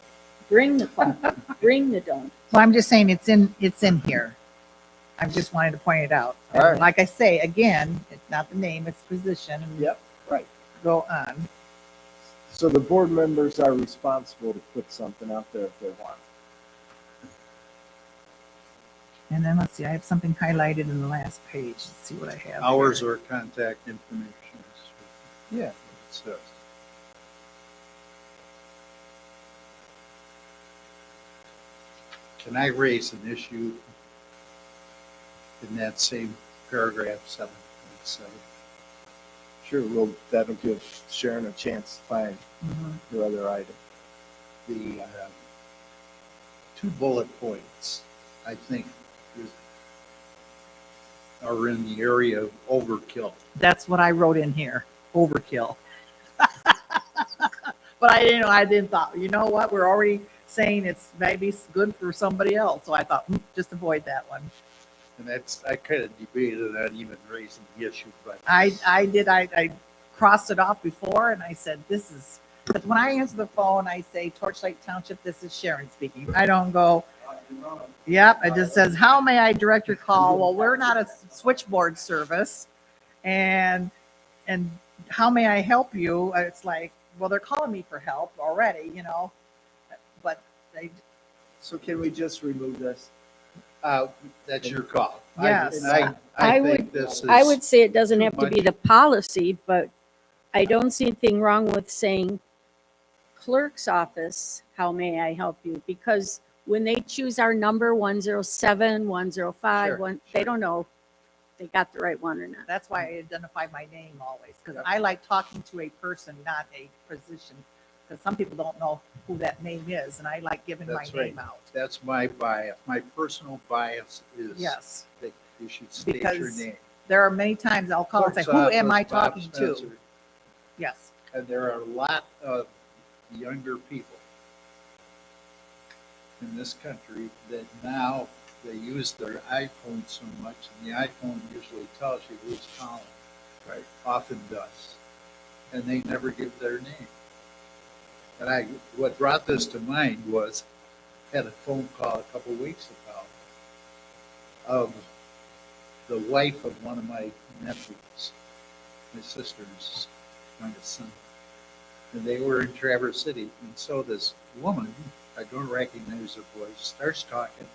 Bring the coffee, bring the donuts. Well, I'm just saying it's in here. I just wanted to point it out. All right. Like I say, again, it's not the name, it's the position. And Yep. Right. Go on. So the board members are responsible to put something out there if they want. And then let's see, I have something highlighted in the last page. Let's see what I have. Hours here. or contact information. is Yeah. what it says. Can I raise an issue in that same paragraph 7.7? Sure. Well, that'll give Sharon a chance to find Mhm. her other item. The 2 bullet points, I think, are in the area of overkill. That's what I wrote in here. Overkill. But I didn't thought, you know what? We're already saying it's maybe good for somebody else. So I thought, just avoid that one. And I kind of debated on even raising the issue, but I crossed it off before and I said, but when I answer the phone, I say, Torchlight Township, this is Sharon speaking. I don't go, yep, it just says, how may I direct your call? Well, we're not a switchboard service. And how may I help you? It's like, well, they're calling me for help already, but So can we just remove this? that's your call. Yes. I think this is. I would say it doesn't too have to be much. the policy, but I don't see anything wrong with saying clerk's office, how may I help you? Because when they choose our number 107, 105, Sure, they don't know if they got the right one or not. that's why I identify my name always, because I like talking to a person, not a position. Because some people don't know who that name is, and I like giving my That's right. name out. That's my bias. My personal bias is Yes, that you should state your Because name. there are many times I'll call and say, Clerk's who am I office, Bob talking to? Spencer. Yes, And there are a lot of younger people in this country that now they use their iPhone so much, and the iPhone usually tells you who's calling. Right. Often does. And they never give their name. And what brought this to mind was, had a phone call a couple weeks ago of the wife of one of my nephews, my sister's youngest son. And they were in Traverse City. And so this woman, I don't recognize her voice, starts talking.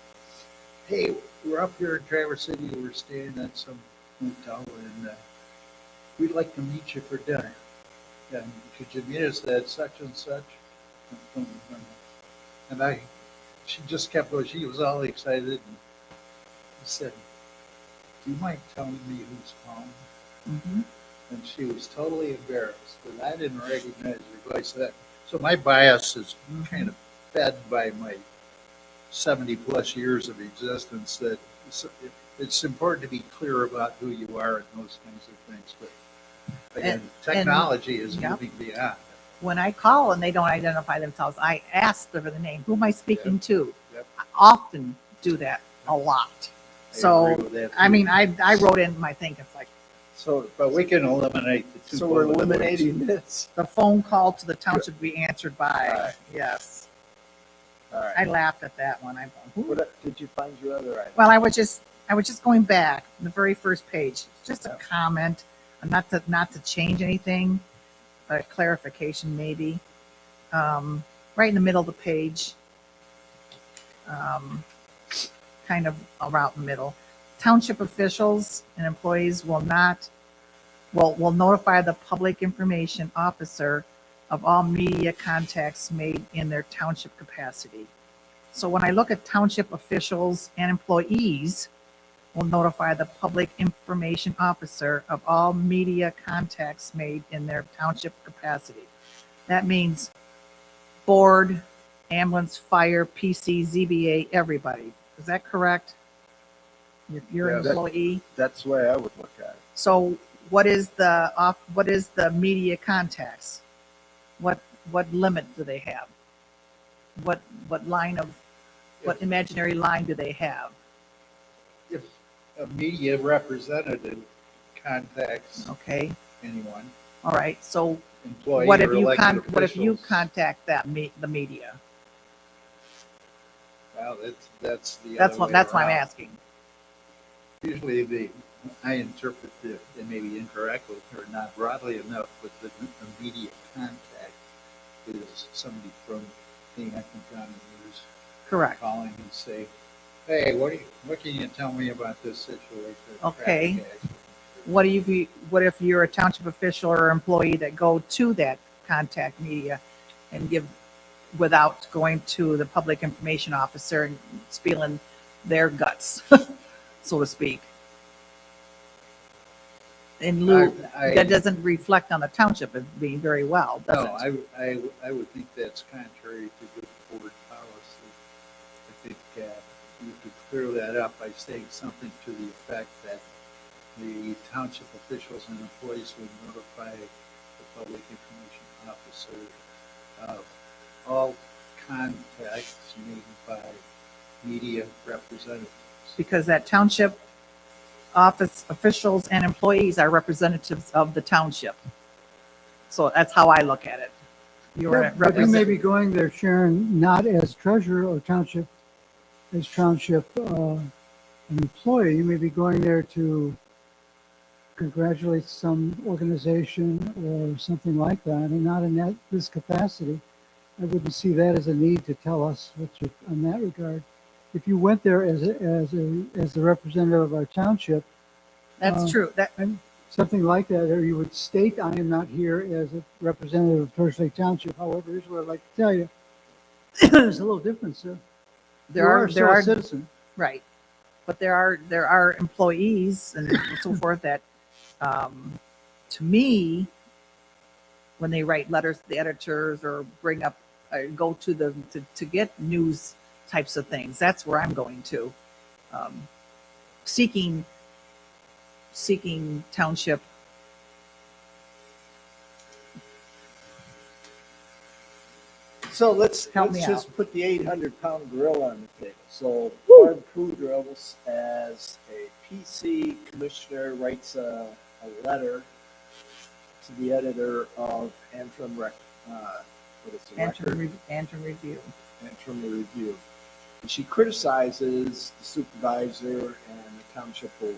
Hey, we're up here in Traverse City. We're staying at some hotel, and we'd like to meet you for dinner. And could you meet us at such and such? And she just kept going. She was all excited. And said, "Do you mind telling me who's calling?" Mhm. And she was totally embarrassed because I didn't recognize her voice. So my bias is kind of fed by my 70-plus years of existence. That it's important to be clear about who you are and those kinds of things. But again, And- technology is yep. moving beyond. When I call and they don't identify themselves, I ask for the name. Who am I speaking to? Yep. I often do that a lot. I So, agree with that, I too. mean, I wrote in my thing, it's like So, But we can eliminate the two. so we're bullet points. eliminating this. the phone call to the township to be answered by, Alright. yes. All I right. laughed at that one. What, did you find your other item? Well, I was just going back, the very first page, just a comment, not to change anything, a clarification maybe. Right in the middle of the page, kind of around the middle. Township officials and employees will notify the public information officer of all media contacts made in their township capacity. So when I look at township officials and employees will notify the public information officer of all media contacts made in their township capacity. That means board, ambulance, fire, PC, ZBA, everybody. Is that correct? If you're an Yeah, employee. That's the way I would look at it. So what is the media contacts? What limit do they have? What imaginary line do they have? If a media representative contacts Okay, anyone, all right. So employee what if or you elected what if you officials, contact the media? well, that's the That's other what way that's why I'm around. asking. Usually I interpret it, and maybe incorrectly or not broadly enough, but the immediate contact is somebody from the Inactive County News Correct. calling and say, "Hey, what can you tell me about this situation?" Okay. Traffic accident?" What if you're a township official or employee that go to that contact media and give without going to the public information officer and spilling their guts, so to speak? In lieu, I- that doesn't reflect on the township as being very well, does No, it? I would think that's contrary to good board policy. I think you could clear that up by saying something to the effect that the township officials and employees would notify the public information officer of all contacts made by media representatives. Because that township office officials and employees are representatives of the township. So that's how I look at it. You're Yeah, a but you may representative. be going there, Sharon, not as treasurer or as township an employee. You may be going there to congratulate some organization or something like that, and not in this capacity. I wouldn't see that as a need to tell us what you on that regard. If you went there as the representative of our township, That's true. something like that, or you would state, I am not here as a representative of Torch Lake Township. However, here's what I'd like to tell you. There's a little difference there. there are a citizen. right, but there are employees and so forth that, to me, when they write letters to the editors or bring up, go to to get news types of things, that's where I'm going to, seeking township. So let's Help me just out. put the 800-pound gorilla on the table. So Barb Kudrells, as a PC commissioner, writes a letter to the editor of Antrim Record. What is the record? Antrim Review. Antrim Review. And she criticizes the supervisor and the township board.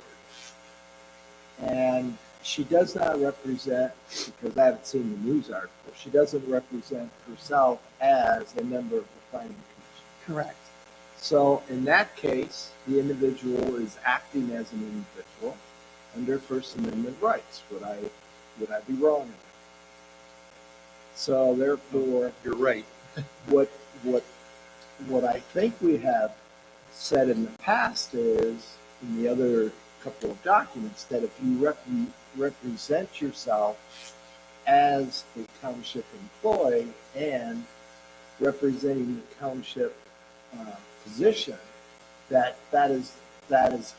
And she does not represent, because I haven't seen the news article, she doesn't represent herself as a member of the planning commission. Correct. So in that case, the individual is acting as an individual under First Amendment rights. Would I be wrong in that? So therefore, You're right. what I think we have said in the past is in the other couple of documents that if you represent yourself as a township employee and representing the township position, that is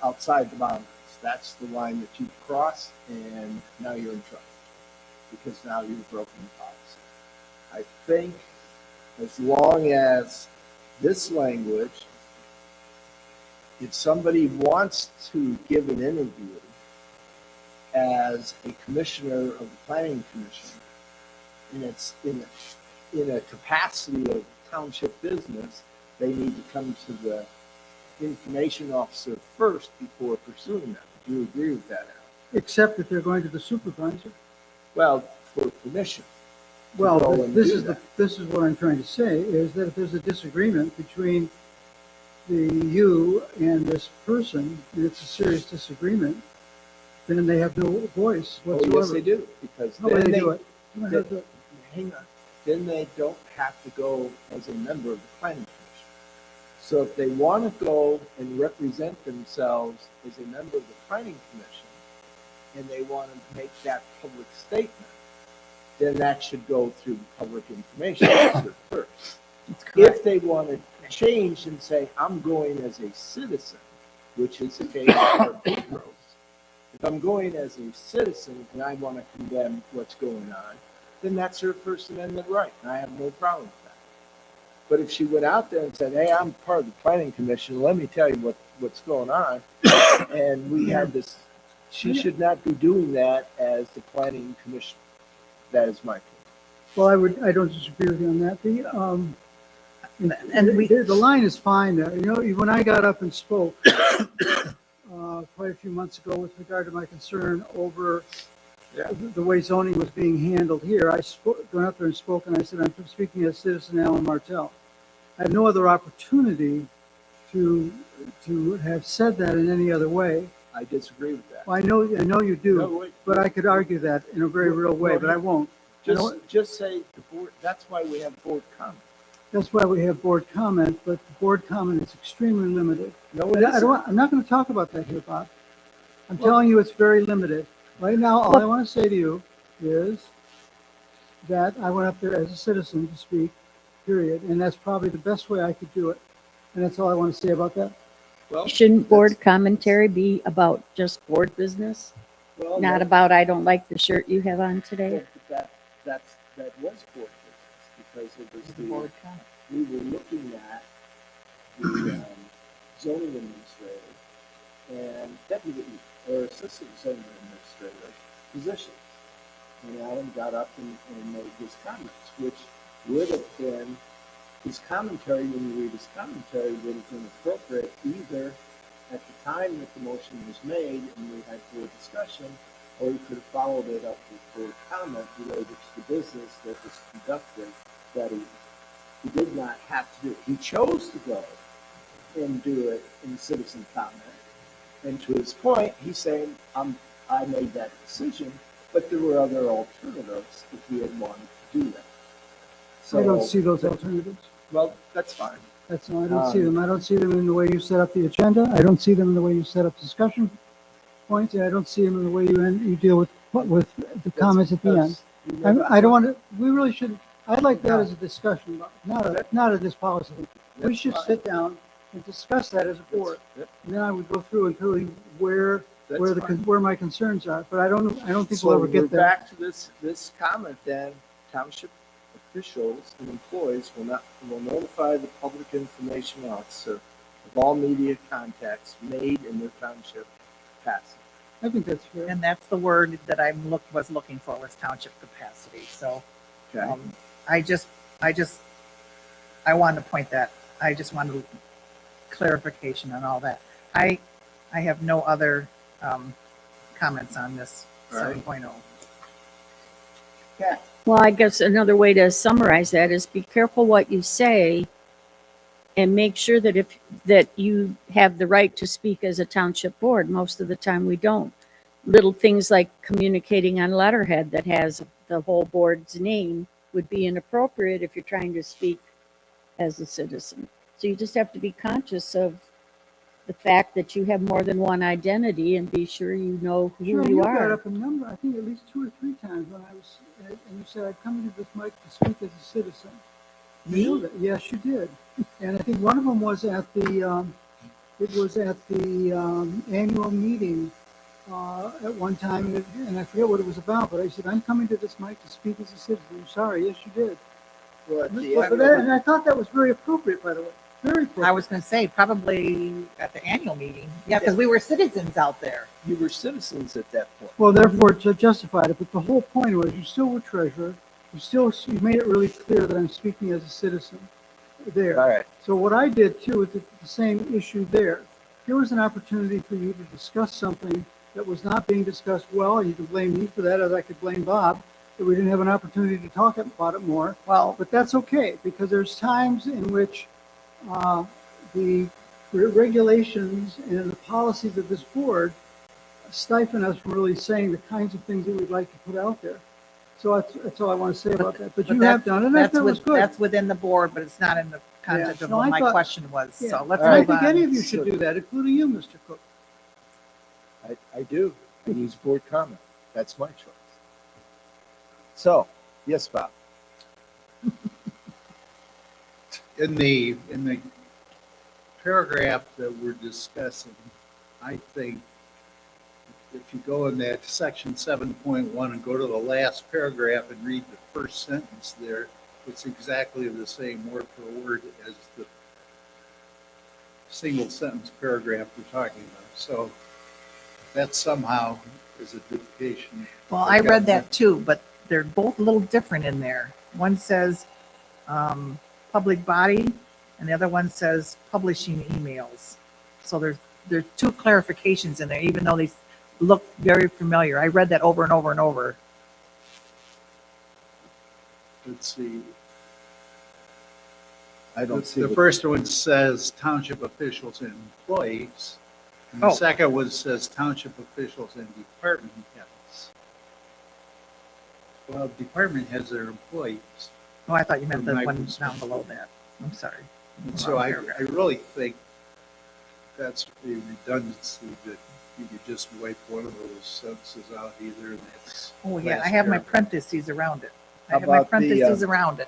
outside the boundaries. That's the line that you've crossed, and now you're in trouble because now you've broken the policy. I think as long as this language, if somebody wants to give an interview as a commissioner of the planning commission, and it's in a capacity of township business, they need to come to the information officer first before pursuing that. Do you agree with that, Al? Except if they're going to the supervisor. Well, for permission. Well, go and this do is that. this is what I'm trying to say, is that if there's a disagreement between you and this person, and it's a serious disagreement, then they have no voice whatsoever. Oh, yes, they do, because How would then they do it? How would they do it? hang on, then they don't have to go as a member of the planning commission. So if they want to go and represent themselves as a member of the planning commission, and they want to make that public statement, then that should go through the public information officer first. If they want to change and say, I'm going as a citizen, which is the case for Pete Rose. If I'm going as a citizen and I want to condemn what's going on, then that's her First Amendment right, and I have no problem with that. But if she went out there and said, hey, I'm part of the planning commission, let me tell you what's going on, and we had this, she should not be doing that as the planning commission. That is my opinion. Well, I don't disagree with you on that. The line is fine there. You know, when I got up and spoke quite a few months ago with regard to my concern over the way zoning was being handled here, I went up there and spoke, and I said, I'm speaking as citizen Alan Martell. I had no other opportunity to have said that in any other way. I disagree with that. Well, I know you do, No, wait. but I could argue that in a very real way, but I won't. Just say the board, that's why we have board comment. That's why we have board comment, but the board comment is extremely limited. No, it isn't. I'm not going to talk about that here, Bob. I'm telling you it's very limited. Right now, all I want to say to you is that I went up there as a citizen to speak, period, and that's probably the best way I could do it. And that's all I want to say about that. Well, Shouldn't board commentary be about just board business? well, Not no, about, I don't like the shirt you have on today? but that was board business because it was The board comment. we were looking at the zoning administrator and deputy or assistant zoning administrator positions. And Alan got up and made his comments, which would have been, his commentary, when you read his commentary, would have been appropriate either at the time that the motion was made and we had board discussion, or you could have followed it up with board comment related to the business that was conducted that he did not have to do. He chose to go and do it in citizen comment. And to his point, he's saying, I made that decision, but there were other alternatives if he had wanted to do that. So I don't see those alternatives. Well, that's fine. That's all. I don't see them. I don't see them in the way you set up the agenda. I don't see them in the way you set up discussion points. And I don't see them in the way you deal with the comments at the end. I don't want to. We really should. I'd like that as a discussion, not a this policy. We should sit down and discuss that as a board. Yep. And then I would go through and tell you where my concerns are. But I don't think So we'll ever we're get there. back to this comment then, township officials and employees will notify the public information officer of all media contacts made in their township capacity. I think that's fair. And that's the word that was looking for, was township capacity. So Okay. I wanted to point that. I just wanted clarification on all that. I have no other comments on this All right. 7.0. Yeah. Well, I guess another way to summarize that is be careful what you say and make sure that you have the right to speak as a township board. Most of the time we don't. Little things like communicating on letterhead that has the whole board's name would be inappropriate if you're trying to speak as a citizen. So you just have to be conscious of the fact that you have more than one identity and be sure you know who Sharon, you you brought are. up a number, I think at least 2 or 3 times when I was, and you said, I'd come into this mic to speak as a citizen. You know that? Yes, you did. And I think one of them was at the, annual meeting, at one time, and I forget what it was about, but I said, I'm coming to this mic to speak as a citizen. I'm sorry, yes, you did. Well, at the But end that, of and I thought that was very appropriate, by the way, very appropriate. I was gonna say, probably at the annual meeting. Yeah, because we were citizens out there. you were citizens at that point. Well, therefore, it justified it, but the whole point was, you still were treasurer, you made it really clear that I'm speaking as a citizen there. All right. So what I did too, with the same issue there, here was an opportunity for you to discuss something that was not being discussed well, and you can blame me for that, as I could blame Bob, that we didn't have an opportunity to talk about it more. Well, But that's okay, because there's times in which the regulations and the policies of this board stifle us from really saying the kinds of things that we'd like to put out there. So that's all I want to say about that. But you have done, and that was good. That's within the board, but it's not in the context Yeah. of No, what I my thought- question was. Yeah. So let's And I move think any on. of you should do that, including you, Mr. Cook. I do. I use board comment. That's my choice. So, yes, Bob. In the paragraph that we're discussing, I think if you go in that section 7.1 and go to the last paragraph and read the first sentence there, it's exactly the same word for word as the single sentence paragraph we're talking about. So that somehow is a duplication. Well, I read that too, but they're both a little different in there. One says public body, and the other one says publishing emails. So there's 2 clarifications in there, even though they look very familiar. I read that over and over and over. Let's see. I don't see The first one says township officials and employees. And the Oh. second one says township officials and department heads. Well, department heads are employees. Oh, I thought you meant the From my one down perspective. below that. I'm sorry. And so I really think that's a redundancy that you could just wipe one of those sentences out either, and that's. Oh, yeah, last I have my paragraph. parentheses around it. I How have my about the, parentheses around it.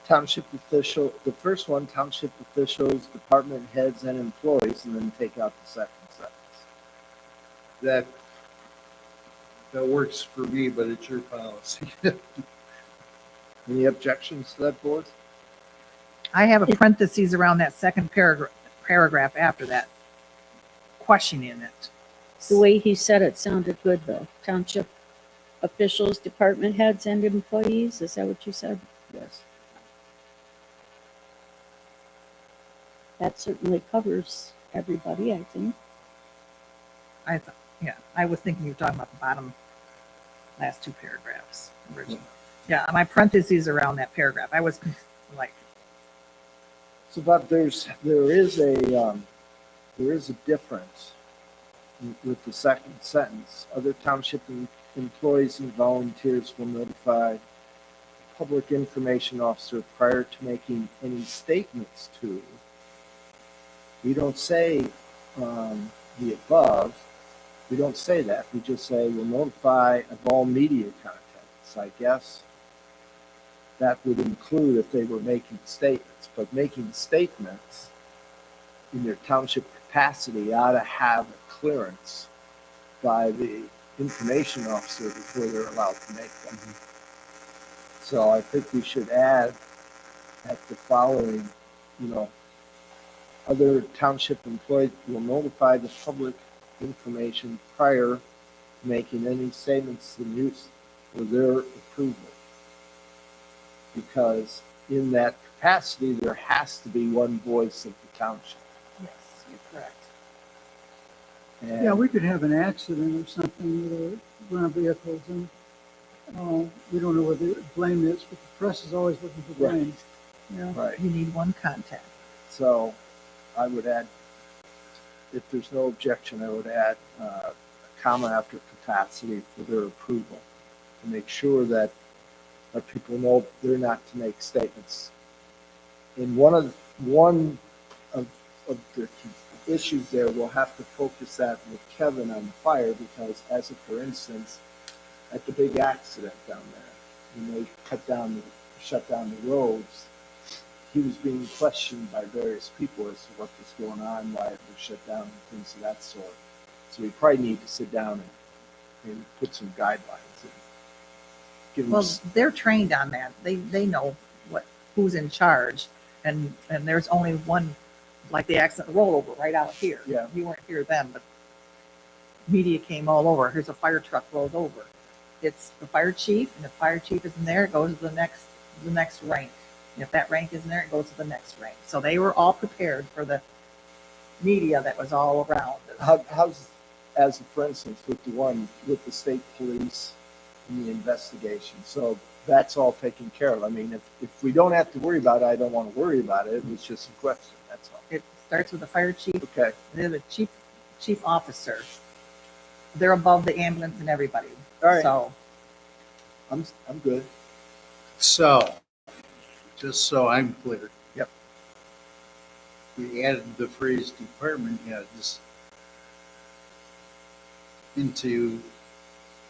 township official, the first one, township officials, department heads, and employees, and then take out the second sentence. That works for me, but it's your policy. Any objections to that, board? I have a parentheses around that second paragraph after that, questioning it. The way he said it sounded good though. Township officials, department heads and employees, is that what you said? Yes. That certainly covers everybody, I think. I thought, yeah, I was thinking you were talking about the bottom last 2 paragraphs. Originally. Yeah, my parentheses around that paragraph. I was like, So, Bob, there is a difference with the second sentence. Other township employees and volunteers will notify public information officer prior to making any statements to. We don't say the above. We don't say that. We just say we'll notify of all media contents. I guess that would include if they were making statements, but making statements in their township capacity ought to have a clearance by the information officer before they're allowed to make them. So I think we should add at the following, other township employees will notify the public information prior to making any statements to use for their approval. Because in that capacity, there has to be one voice of the township. yes, you're correct. And Yeah, we could have an accident or something with one of our vehicles, and we don't know where the blame is, but the press is always looking for Right. blame. Yeah. Right. You need one contact. So I would add, if there's no objection, I would add a comma after capacity for their approval to make sure that people know they're not to make statements. In one of the issues there, we'll have to focus that with Kevin on the fire, because as a, for instance, at the big accident down there, when they shut down the roads, he was being questioned by various people as to what was going on, why it was shut down, and things of that sort. So we probably need to sit down and put some guidelines and give them. Well, they're trained on that. They know who's in charge, and there's only one, like the accident rollover right out here. Yeah. You weren't here then, but media came all over. Here's a fire truck rolled over. It's the fire chief, and if fire chief isn't there, it goes to the next rank. And if that rank isn't there, it goes to the next rank. So they were all prepared for the media that was all around. How's, as for instance, with the one with the state police and the investigation? So that's all taken care of. I mean, if we don't have to worry about it, I don't want to worry about it. It was just a question. That's all. It starts with the fire chief. Okay. They're the chief officer. They're above the ambulance and everybody. All right. So I'm good. So, just so I'm clear. Yep. We added the phrase department heads into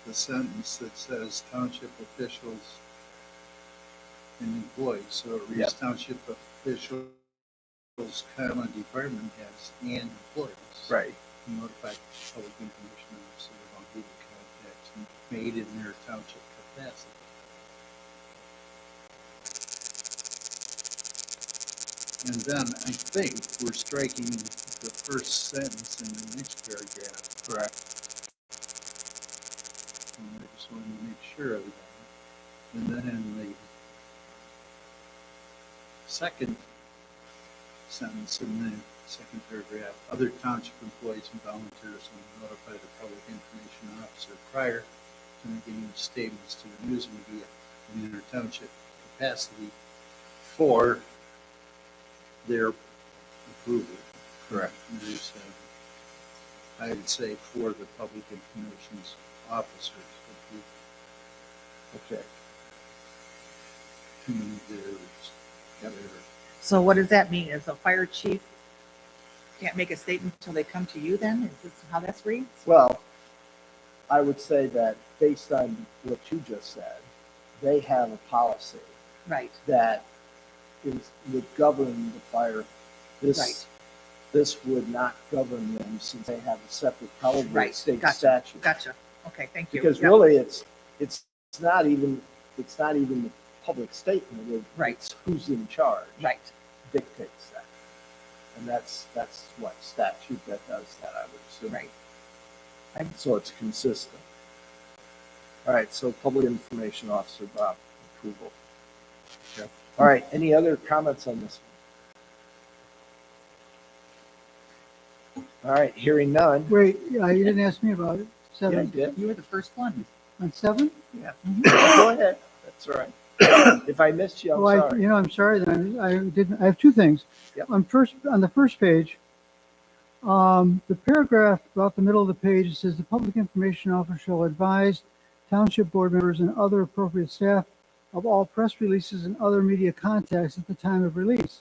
the sentence that says township officials and employees. So it reads Yep. township officials, comma, department heads and employees. Right. Notified public information officer of all legal contacts made in their township capacity. And then I think we're striking the first sentence in the next paragraph. Correct. And I just wanted to make sure of that. And then in the second sentence in the second paragraph, other township employees and volunteers will notify the public information officer prior to making any statements to the news media in their township capacity for their approval. Correct. There's, I would say for the public information officers. Okay. Too many there's. Yep. So what does that mean? Is the fire chief can't make a statement until they come to you then? Is this how that reads? Well, I would say that based on what you just said, they have a policy Right. that would govern the fire. Right. This would not govern them, since they have a separate caliber Right. state Gotcha. statute. Gotcha. Okay, thank you. Because Yep. really, it's not even the public statement. Right. It's who's in charge Right. dictates that, and that's what statute that does that, I would assume. Right. So it's consistent. All right. So public information officer, Bob, approval. Okay. All right. Any other comments on this one? All right. Hearing none. Wait, you didn't ask me about it. Yeah, I 7, did. You were the first one. on 7? Yeah. Go ahead. That's all right. If I missed you, I'm Oh, sorry. I'm sorry then. I have two things. Yep. On the first page, the paragraph about the middle of the page, it says the public information officer shall advise township board members and other appropriate staff of all press releases and other media contacts at the time of release.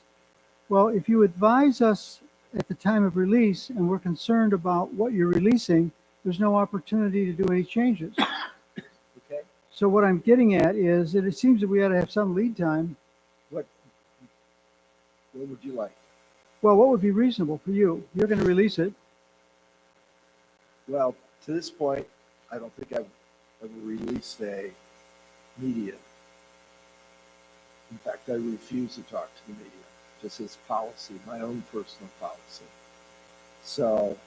Well, if you advise us at the time of release and we're concerned about what you're releasing, there's no opportunity to do any changes. Okay. So what I'm getting at is that it seems that we ought to have some lead time. What would you like? Well, what would be reasonable for you? You're going to release it. Well, to this point, I don't think I've ever released a media. In fact, I refuse to talk to the media, just as policy, my own personal policy. So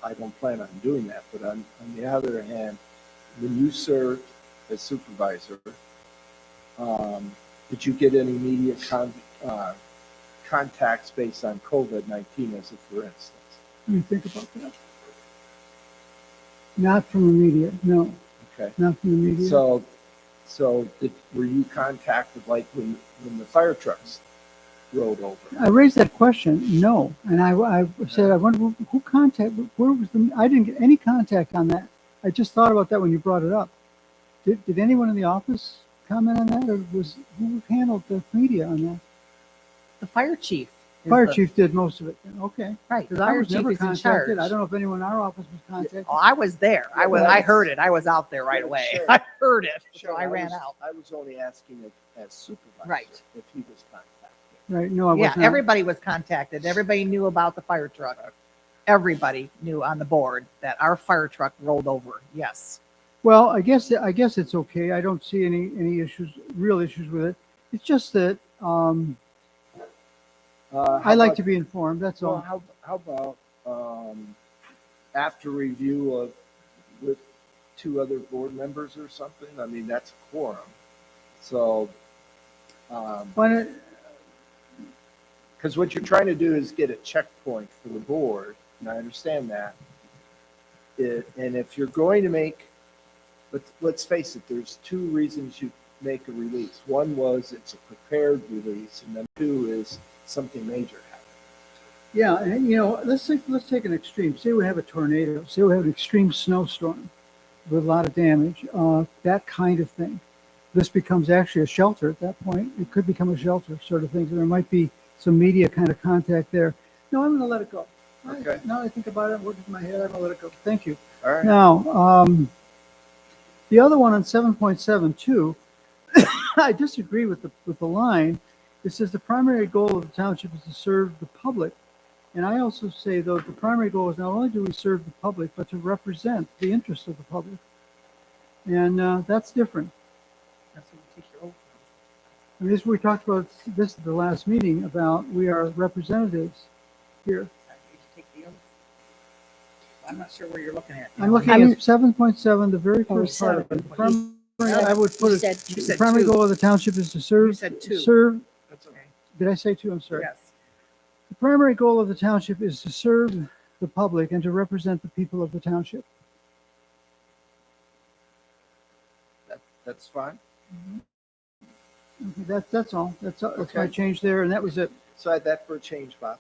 I don't plan on doing that. But on the other hand, when you served as supervisor, did you get any media contacts based on COVID-19, as a for instance? Let me think about that. Not from the media, no. Okay. Not from the media. So were you contacted like when the fire trucks rolled over? I raised that question, no. And I said, I wonder who contacted, where was I didn't get any contact on that. I just thought about that when you brought it up. Did anyone in the office comment on that, or who handled the media on that? The fire chief. is Fire the- chief did most of it. then. Okay. Right, Because I fire was chief never is in contacted. I charge. don't know if anyone in our office was contacted. Oh, I was there. I heard it. I was out there right away. Sure. I heard it, so Sure, I ran was- out. I was only asking it as supervisor. Right. If he was contacted. Right, no, I was Yeah, not. everybody was contacted. Everybody knew about the fire truck. Everybody knew on the board that our fire truck rolled over. Yes. Well, I guess it's okay. I don't see any issues, real issues with it. It's just that, I like to be informed, that's Well, all. how about, after review of, with two other board members or something? I mean, that's a quorum. So, Why not, because what you're trying to do is get a checkpoint for the board, and I understand that. And if you're going to make, let's face it, there's two reasons you make a release. One was it's a prepared release, and then two is something major happened. yeah, and let's take an extreme. Say we have a tornado, say we have an extreme snowstorm with a lot of damage, that kind of thing. This becomes actually a shelter at that point. It could become a shelter sort of thing. So there might be some media kind of contact there. No, I'm gonna let it go. Okay. Now I think about it, working in my head, I'm gonna let it go. Thank you. All right. Now, the other one on 7.72, I disagree with the line. It says the primary goal of the township is to serve the public. And I also say, though, the primary goal is not only do we serve the public, but to represent the interests of the public. And that's different. That's what you take your oath I mean, this we talked about this at the last meeting about we are representatives here. from. You take the oath. I'm not sure where you're looking at. I'm looking I'm- at 7.7, the very Oh, first part of it. The 7. primary, I would put You it, said You two. the said primary two. goal of the township is to serve. You said two. Serve, That's okay. did I say two? I'm sorry. Yes. The primary goal of the township is to serve the public and to represent the people of the township. That's fine. Okay, that's all. That's my Okay. change there, and that was it. So add that for a change, Bob.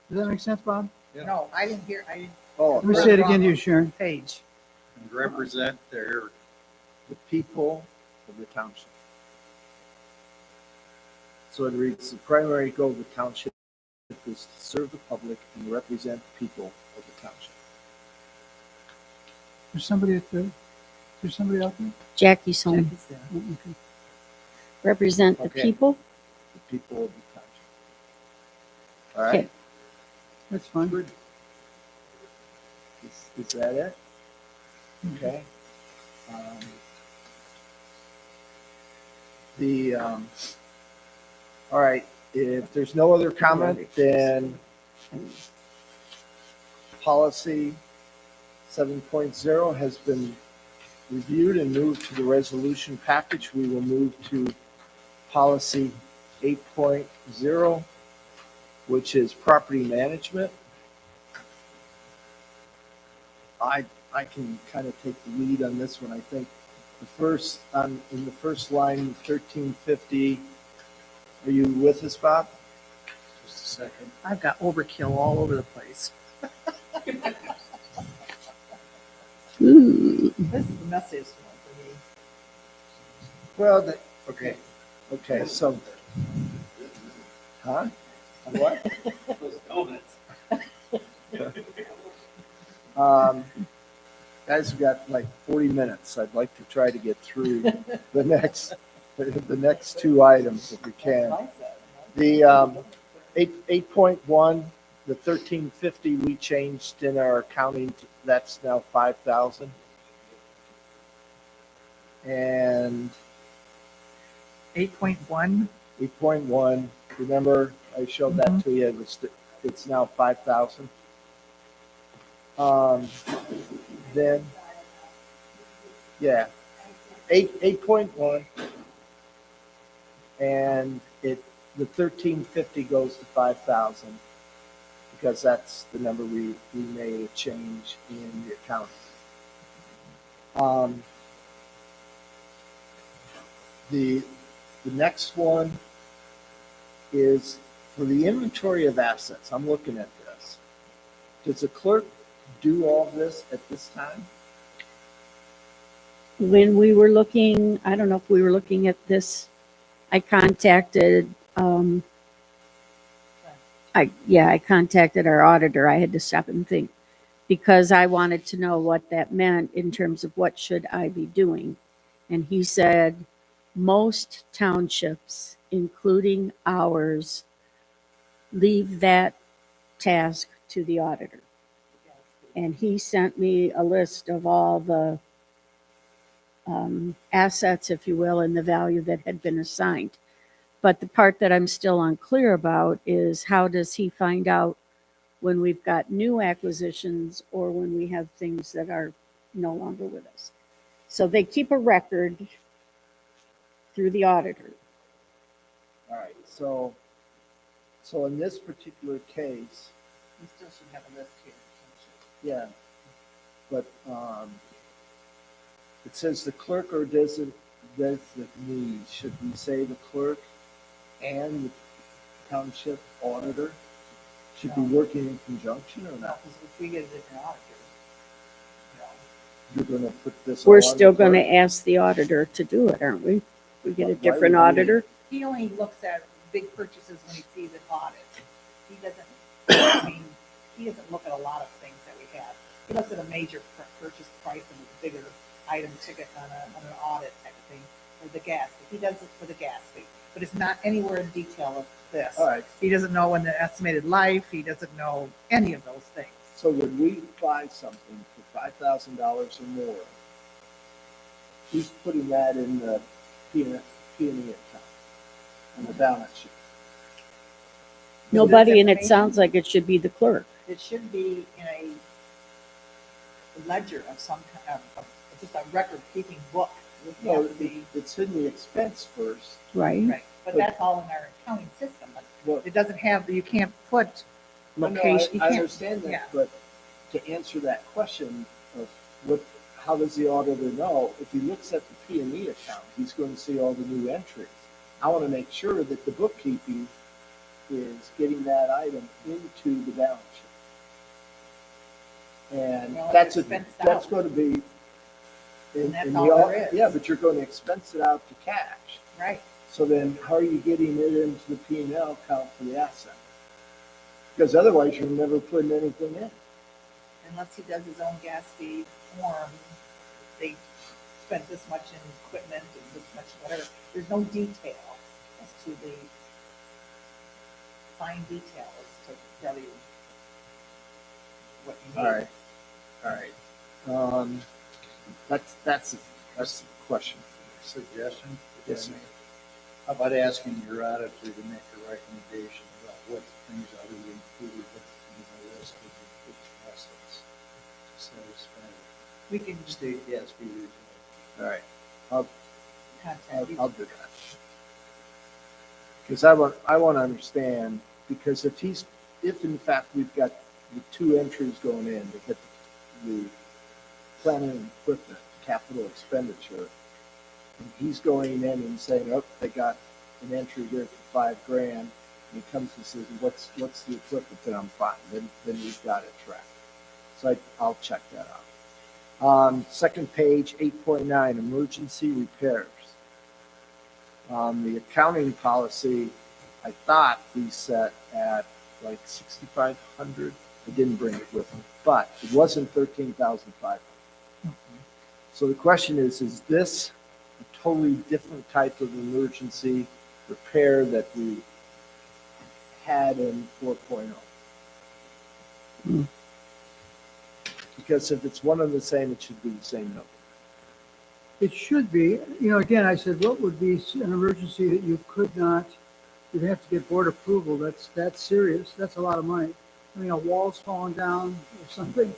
Does that make sense, Bob? Yeah. No, I didn't hear, I didn't Oh, Let me say it again to you, Sharon. page. And represent their, the people of the township. So it reads, the primary goal of the township is to serve the public and represent the people of the township. There's somebody out there? Jackie's home. Jackie's there. Oh, okay. Represent the Okay. people. The people of the township. All right? Okay. That's fine. Good. Is that it? Okay. All right, if there's no other comment, then policy 7.0 has been reviewed and moved to the resolution package. We will move to policy 8.0, which is property management. I can kind of take the lead on this one. I think the first, in the first line, 1350, are you with us, Bob? just a second. I've got overkill all over the place. Ooh. This is the messiest one for me. Well, okay, so, huh? What? Guys, we've got like 40 minutes. I'd like to try to get through the next two items if we can. The 8.1, the 1350 we changed in our accounting, that's now 5,000. And 8.1, 8.1, remember I showed that to you, it's now 5,000. Then, yeah, 8.1. And the 1350 goes to 5,000 because that's the number we made a change in the accounting. The next one is for the inventory of assets. I'm looking at this. Does the clerk do all this at this time? When we were looking, I don't know if we were looking at this, I contacted I contacted our auditor. I had to stop and think because I wanted to know what that meant in terms of what should I be doing. And he said, most townships, including ours, leave that task to the auditor. And he sent me a list of all the assets, if you will, and the value that had been assigned. But the part that I'm still unclear about is how does he find out when we've got new acquisitions or when we have things that are no longer with us? So they keep a record through the auditor. All right, so in this particular case, We still should have a list here. yeah, but, it says the clerk or designee, should we say the clerk and the township auditor should be working in conjunction or No, not? because if we get a different auditor, You're gonna put this. We're all on still the going to clerk? ask the auditor to do it, aren't we? If we get a Why different would we? auditor. he only looks at big purchases when he sees an audit. He doesn't, I mean, he doesn't look at a lot of things that we have. He looks at a major purchase price and a bigger item ticket on an audit type of thing, or the gas fee. He does it for the gas fee, but it's not anywhere in detail of this. All right, He doesn't know when the estimated life, he doesn't know any of those things. so when we buy something for $5,000 or more, who's putting that in the P&E account on the balance sheet? Nobody, and it information? sounds like it should be the clerk. It should be in a ledger of some kind of just a record keeping book. Would No, have to be, it's in the expense first. Right. right, but that's all in our accounting system. But Well, it doesn't have, you can't put no, I location. You I can't- understand yeah. that, but to answer that question of how does the auditor know? If he looks at the P&E account, he's going to see all the new entries. I want to make sure that the bookkeeping is getting that item into the balance sheet. And Well, that's it's expensed that's out. going to be. And that's the all there is. Yeah, but you're going to expense it out to cash. Right, So then how are you getting it into the P&L account for the asset? Because otherwise you're never putting anything in. unless he does his own gas fee form, they spent this much in equipment and this much whatever. There's no detail as to the fine details to tell you what you need. All right. That's a question. Suggestion? Yes, sir. How about asking your auditor to make a recommendation about what things ought to be included in the list of the fixed assets to satisfy We can the state gas fee review? All right. I'll contact you. do that. Because I want to understand, because if in fact we've got the two entries going in to get the planning and equipment capital expenditure, and he's going in and saying, oh, they got an entry here for $5,000, and he comes and says, what's the equipment? Then I'm fine. Then we've got it tracked. So I'll check that out. Second page, 8.9, emergency repairs. The accounting policy, I thought we set at like 6,500. I didn't bring it with me, but it wasn't 13,500. So the question is this a totally different type of emergency repair that we had in 4.0? Because if it's one and the same, it should be the same number. It should be, again, I said, what would be an emergency that you could not, you'd have to get board approval, that's serious, that's a lot of money. I mean, a wall's falling down or something,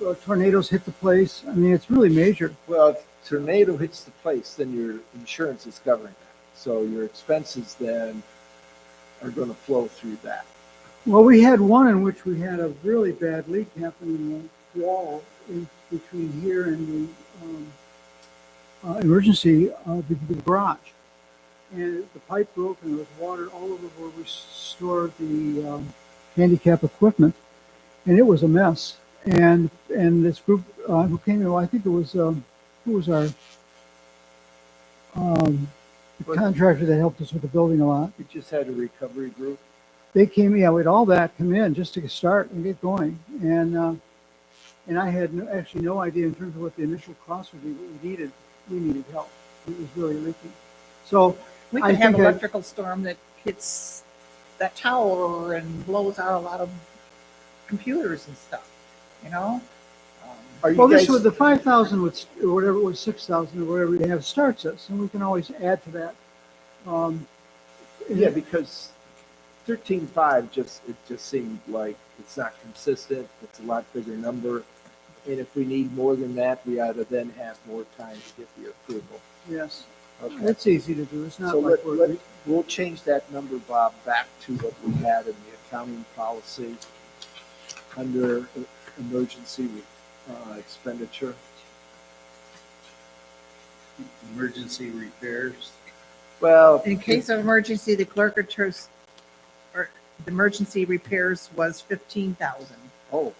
or tornadoes hit the place, I mean, it's really major. Well, if tornado hits the place, then your insurance is covering that. So your expenses then are going to flow through that. Well, we had one in which we had a really bad leak happen in the wall in between here and the emergency, the garage. And the pipe broke and there was water all over where we stored the handicap equipment. And it was a mess. And this group who came in, well, I think it was, who was our the contractor that helped us with the building a lot. We just had a recovery group. they came, yeah, with all that come in just to start and get going. And I had actually no idea in terms of what the initial cost would be, but we needed help. It was really leaking. So We I could have think electrical storm that hits that tower and blows out a lot of computers and stuff, you know? Are you well, this guys, was the 5,000 would, or whatever it was, 6,000 or whatever we have starts us, and we can always add to that. yeah, because 13.5 it just seemed like it's not consistent. It's a lot bigger number. And if we need more than that, we ought to then have more time to get the approval. Yes, Okay. it's easy to do. It's not So like we'll change that number, Bob, back to what we had in the accounting policy under emergency expenditure. Emergency repairs. Well, In case of emergency, the clerk or the emergency repairs was 15,000, oh,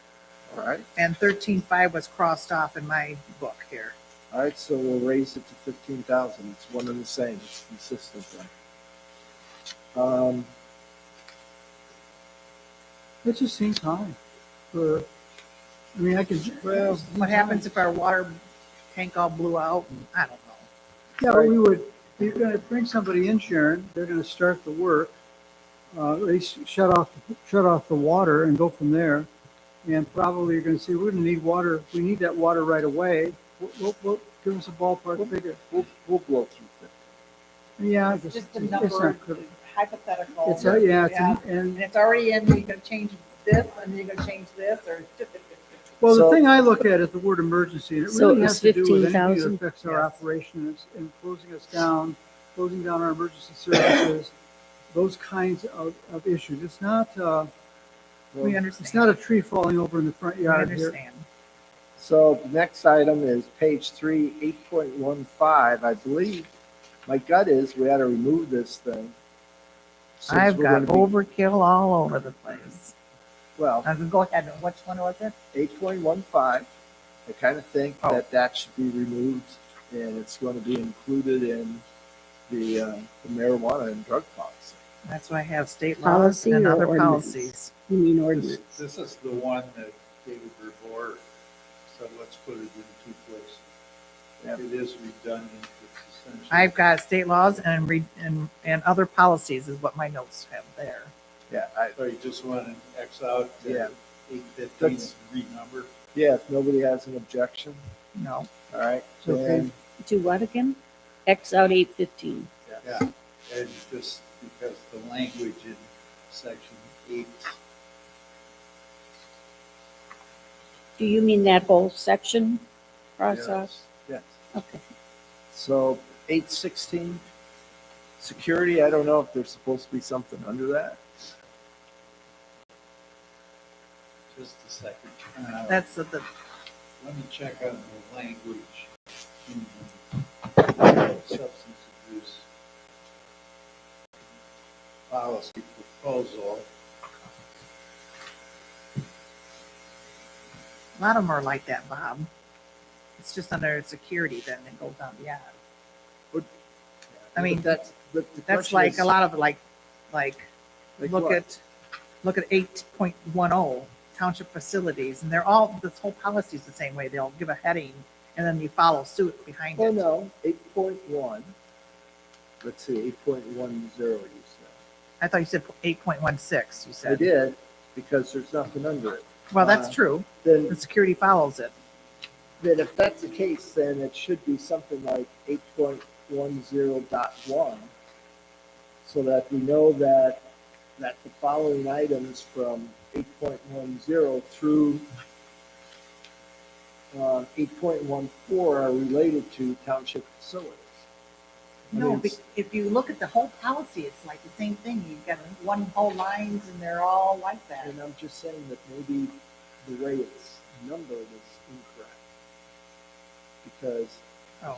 all right. and 13.5 was crossed off in my book here. All right, so we'll raise it to 15,000. It's one and the same. It's consistent then. it just seems high. For, I mean, I can. Well, What happens if our water tank all blew out? I don't know. Yeah, but we would. You're going to bring somebody in, Sharon. They're going to start the work. At least shut off the water and go from there. And probably you're going to say we're going to need water. We need that water right away. We'll give us a ballpark figure. We'll blow through 50. Yeah, It's just a it's number, not critical. hypothetical. It's yeah, it's And and it's already in, you're gonna change this, and you're gonna change this, or. well, So- the thing I look at is the word emergency, and it So really it has was to do with anything that 15,000? affects our Yes. operation and closing us down, closing down our emergency services, those kinds of issues. It's not We it's understand. not a tree falling over in the front We yard here. understand. So the next item is page 3, 8.15. I believe my gut is we ought to remove this thing. since I've we're got gonna be- overkill all over the place. Well, Go ahead, which one was it? 8.15. I kind of think Oh. that should be removed, and it's going to be included in the marijuana and drug policy. That's why I have state laws Policy and or other ordinance? policies. You mean This, ordinance? this is the one that David Revore said, let's put it in two places. Yeah. It is redundant, it's essentially. I've got state laws and other policies is what my notes have there. Yeah, So you just want an X out Yeah. to 815 That's- renumber? yeah. If nobody has an objection, No. all right. So then Do what again? X out 815. Yeah, and just because the language in section 8, Do you mean that whole section cross off? yes. Okay. So 8.16, security. I don't know if there's supposed to be something under that. just a second. That's the, Let me check on the language in the substance abuse policy proposal. a lot of them are like that, Bob. It's just under security, then it goes on beyond. I mean, But the That's question like is- a lot of like Like look what? at 8.10 township facilities, and they're all, this whole policy is the same way. They'll give a heading and then you follow suit behind Well, it. no, 8.1. Let's see, 8.10 you said. I thought you said 8.16, you I said. did, because there's nothing under it. Well, that's Uh, true. Then, The security follows it. then if that's the case, then it should be something like 8.10.1, so that we know that the following items from 8.10 through 8.14 are related to township facilities. I No, mean, if you look at the whole policy, it's like the same thing. You've got one whole lines and they're all like that. And I'm just saying that maybe the way it's numbered is incorrect. Because Oh.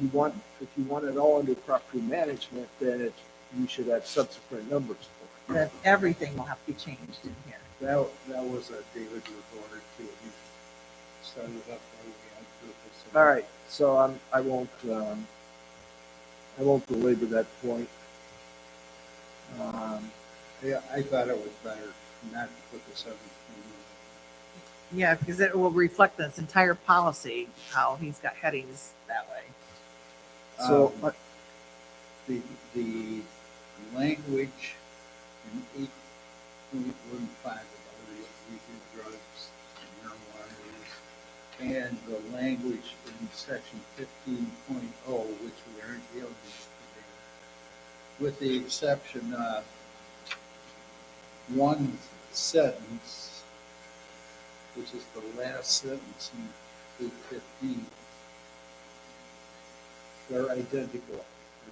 if you want it all under property management, then you should have subsequent numbers for it. That everything will have to be changed in here. That was a David Revore too. He started up that way on purpose. All right, so I won't belabor that point. Yeah, I thought it was better not to put the 7.0. Yeah, because it will reflect this entire policy, how he's got headings that way. So, The language in 8.15 about illegal drugs and marijuana and the language in section 15.0, which we aren't dealing with today, with the exception of one sentence, which is the last sentence in 8.15. They're identical,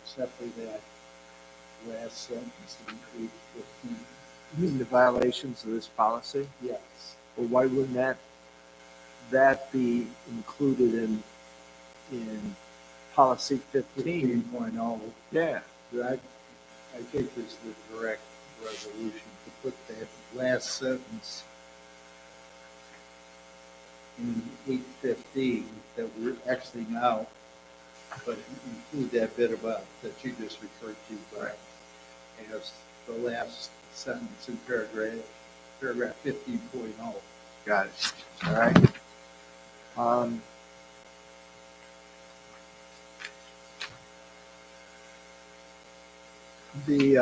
except for that last sentence in 8.15. you mean the violations of this policy? Yes. Well, why wouldn't that be included in policy 15? 15.0. Yeah, I think is the correct resolution to put that last sentence in 8.15 that we're Xing out, but include that bit about that you just referred to, but as the last sentence in paragraph 15.0. got it. All right. The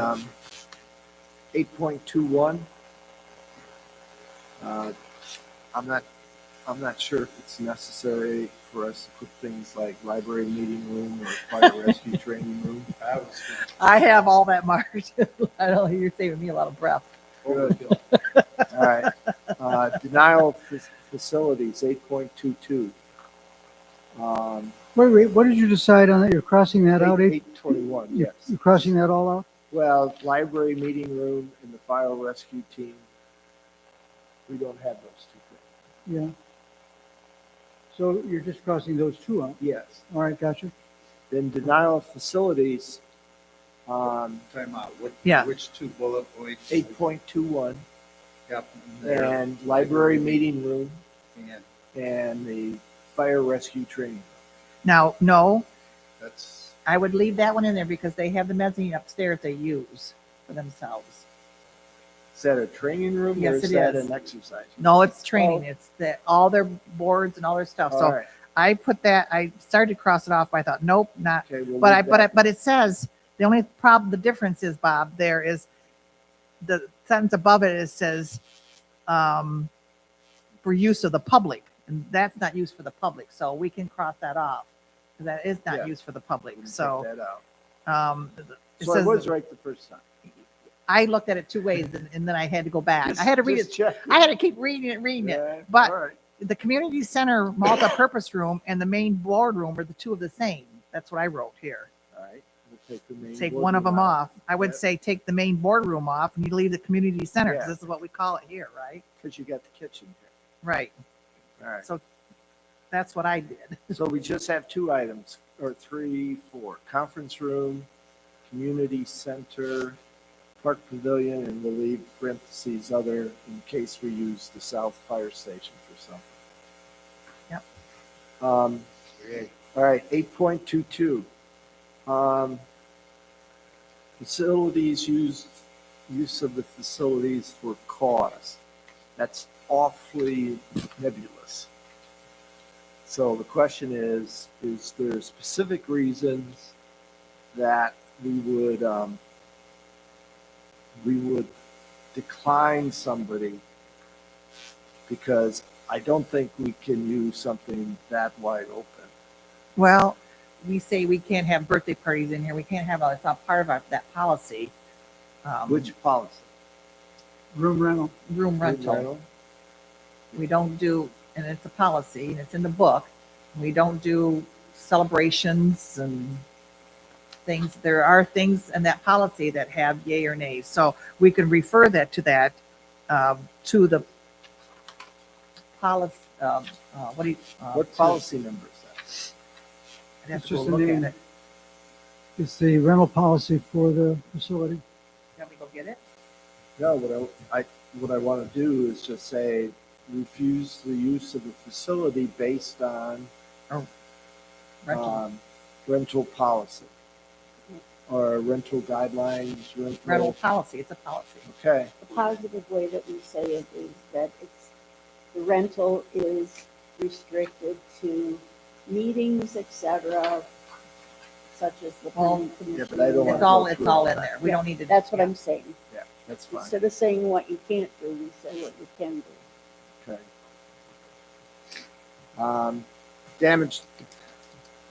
8.21, I'm not sure if it's necessary for us to put things like library meeting room or fire rescue training room. I have all that marked. I don't, you're saving me a lot of breath. Good. All right. Denial of facilities, 8.22. Wait, what did you decide on that? You're crossing that out? 821, yes. You're crossing that all out? Well, library meeting room and the fire rescue team, we don't have those two things. Yeah. So you're just crossing those two out? Yes. All right, gotcha. Then denial of facilities, Time out. Yeah. Which two bullet points? 8.21, Yep, there. and library meeting room And and the fire rescue training. Now, no, that's, I would leave that one in there because they have the mezzanine upstairs they use for themselves. Is that a training room or Yes, is it that is. an exercise room? No, it's training. Oh. It's all their boards and all their stuff. All So right. I put that, I started to cross it off, but I thought, nope, not. Okay, we'll But leave that. but it says, the only problem, the difference is, Bob, there is the sentence above it, it says, for use of the public, and that's not used for the public. So we can cross that off because that is Yeah. not used for the public. We can So, take that out. it So I says, was right the first time. I looked at it two ways and then I had to go back. I had to read Just it. check. I had to keep reading it. Yeah, But all right. the community center multi-purpose room and the main boardroom are the two of the same. That's what I wrote here. All right. We'll take the main Take boardroom one of them out. off. I would Yep. say take the main boardroom off and you leave the community center because Yeah. this is what we call it here, right? Because you got the kitchen here. Right. All right. So that's what I did. So we just have two items, or 3, 4. Conference room, community center, park pavilion, and we'll leave parentheses other in case we use the south fire station for something. Yep. okay. All right, 8.22. Facilities use of the facilities for cause. That's awfully nebulous. So the question is there specific reasons that we would decline somebody? Because I don't think we can use something that wide open. Well, we say we can't have birthday parties in here. We can't have, it's not part of that policy. Which policy? Room rental. Room rental. We don't do, and it's a policy and it's in the book. We don't do celebrations and things. There are things in that policy that have yay or nay. So we can refer that to to the policy. What policy number is that? I'd have It's to go just a look at name. it. It's the rental policy for the facility. Can we go get it? No, what I want to do is just say refuse the use of the facility based on Rental. rental policy. or rental guidelines, Rental policy, it's a policy. Okay, The positive way that we say it is that the rental is restricted to meetings, etc., such as the planning commission. Yeah, but I don't wanna It's all, go it's through all all in that. there. We don't need to. That's what I'm saying. yeah, that's fine. Instead of saying what you can't do, we say what you can do. Okay. Damage,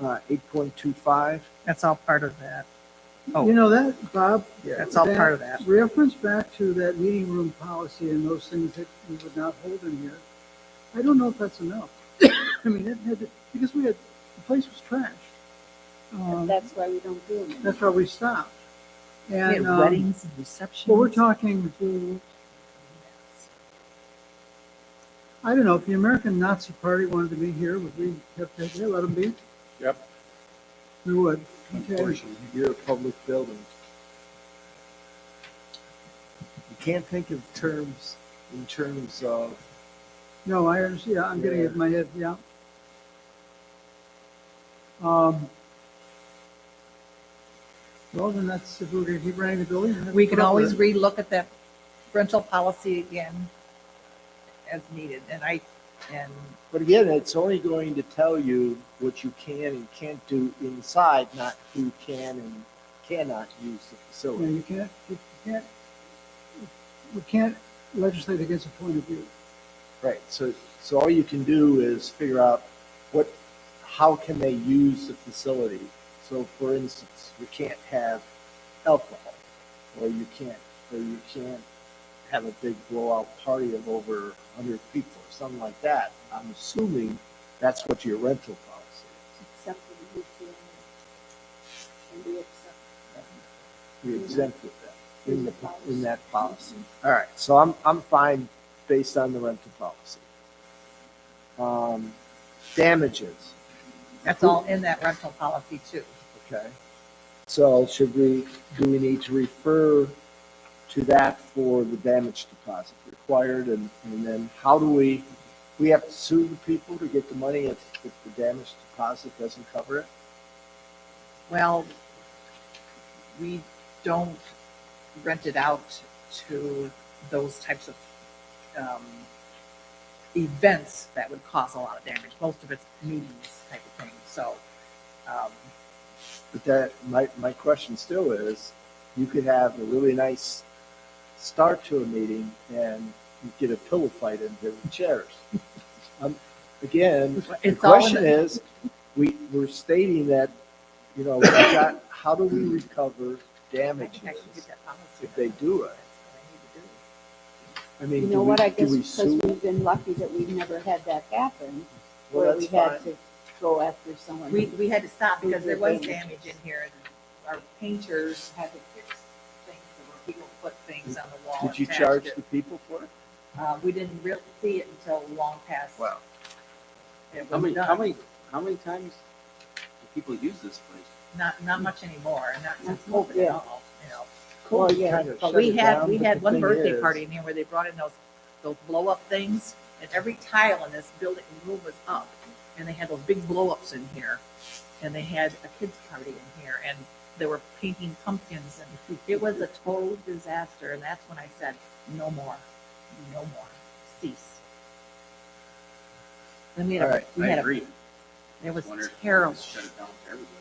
8.25. That's all part of that. Oh. You know that, Bob? That's all part of that. Reference back to that meeting room policy and those things that we would not hold in here. I don't know if that's enough. I mean, it had to, because the place was trashed. That's why we don't do them. That's why we stopped. We had And, weddings and receptions. well, we're talking, I don't know, if the American Nazi Party wanted to be here, would we have to let them be? Yep. We would. Okay. Unfortunately, you're a public building. You can't think of terms in terms of, No, I understand. Yeah, I'm getting it in my head. Yeah. Well, then that's, if we're gonna keep running the building. then We have to can put up always with it. relook at that rental policy again as needed. but again, it's only going to tell you what you can and can't do inside, not who can and cannot use the Yeah, facility. we can't legislate against a point of view. Right, so all you can do is figure out how can they use the facility? So for instance, you can't have alcohol, or you can't have a big blowout party of over 100 people or something like that. I'm assuming that's what your rental policy Except for the UTI. And we accept them. is. We exempted that in the policy. in that policy. All right, so I'm fine based on the rental policy. Damages, That's all in that rental policy too. okay. So do we need to refer to that for the damage deposit required? And then how do we have to sue the people to get the money if the damage deposit doesn't cover it? Well, we don't rent it out to those types of events that would cause a lot of damage. Most of it's meetings type of thing. So, But that, my question still is, you could have a really nice start to a meeting and you get a pillow fight into the chairs. Again, the It's all in question the- is, we're stating that, how do we recover I damages think I should get that policy. if they do it? That's what I need to do. I mean, You know what, I do guess we because sue? we've been lucky that we've never had that happen, Well, where that's we had fine. to go after someone. We had to stop because there was Damages. damage in here and our painters had to fix things where people put things on the wall. Did you attached charge it. the people for it? We didn't really see it until long past. Well, It How was many, done. how many times do people use this place? Not much anymore, and not since Not- COVID yeah. at all, you know. Well, COVID yeah, kind of But shut we it had, down, we but had the one thing birthday is- party in here where they brought in those blow up things, and every tile in this building room was up, and they had those big blow ups in here, and they had a kids party in here, and they were painting pumpkins, and it was a total disaster, and that's when I said, no more, cease. Then we had All a, right, we I had a, agree. it was Wonder if we terrible. Shut it down for everybody.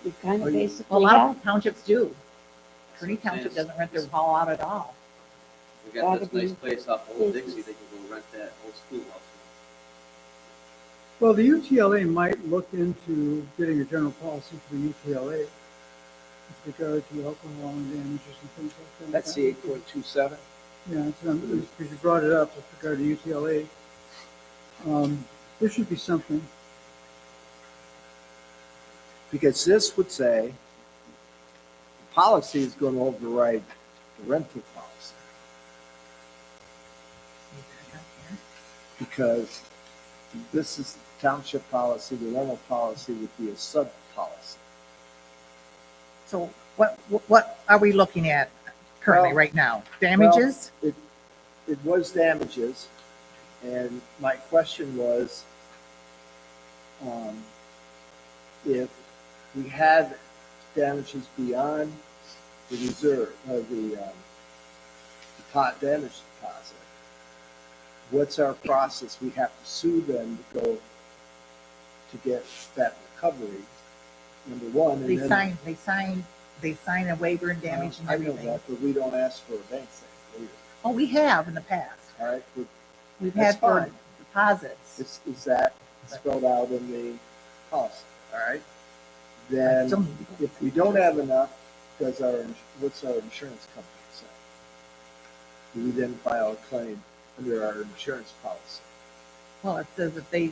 We kind Well, of you- A basically lot have. of townships do. Kearney That's what I'm Township saying. doesn't rent their hall out at all. We got Gotta this be nice place off Old business. Dixie, they can go rent that old schoolhouse. Well, the UTLA might look into getting a general policy for the UTLA with regard to alcohol and damages and things like that. That's the 8.27. Yeah, because you brought it up with regard to UTLA. There should be something. Because this would say, the policy is going to override the rental policy. Because this is township policy, the rental policy would be a sub-policy. So what are we looking at currently Well- right now? Damages? It was damages, and my question was, if we had damages beyond the reserve, damage deposit, what's our process? We have to sue them to go to get that recovery, number one. And They then- sign a waiver and damage and I know everything. that, but we don't ask for a bank statement. Oh, we have in the past. All right, but We've That's had for fine. deposits. is that spelled out in the policy? All right. I Then still need to go. if we don't have enough, what's our insurance company say? Do we then file a claim under our insurance policy? Well, it says if the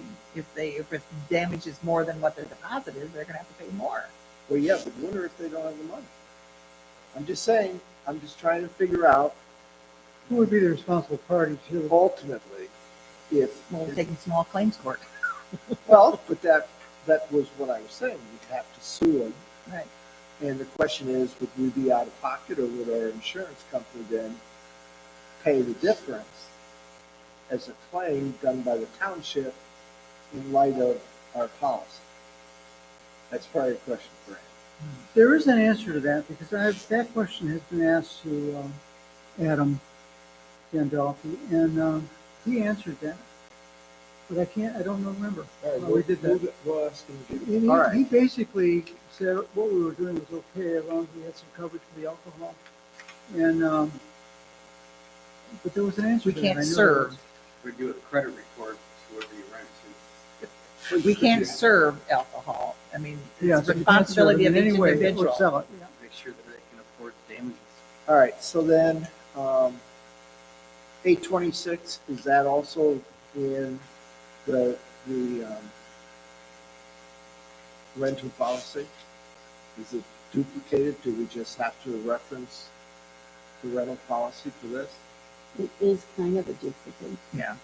damage is more than what their deposit is, they're gonna have to pay more. Well, yeah, but wonder if they don't have the money. I'm just saying, I'm just trying to figure out Who would be the responsible party to? ultimately if, Well, we're taking small claims court. well, but that was what I was saying. You'd have to sue them. Right. And the question is, would we be out of pocket or would our insurance company then pay the difference as a claim done by the township in light of our policy? That's probably a question for Ann. There is an answer to that because that question has been asked to Adam Gandolfi, and he answered that. But I don't remember All right, how we did that. We'll ask him And again. All right. he basically said what we were doing was okay as long as we had some coverage for the alcohol. And but there was an answer. We to that. can't I know serve. there We do a credit report to whoever you rent to. We can't serve alcohol. I mean, was. Yeah, it's so the you can't serve responsibility of in each any way or individual. sell it. Yeah. Make sure that they can afford the damages. All right, so then, 826, is that also in the rental policy? Is it duplicated? Do we just have to reference the rental policy for this? It is kind of a duplicate. Yeah.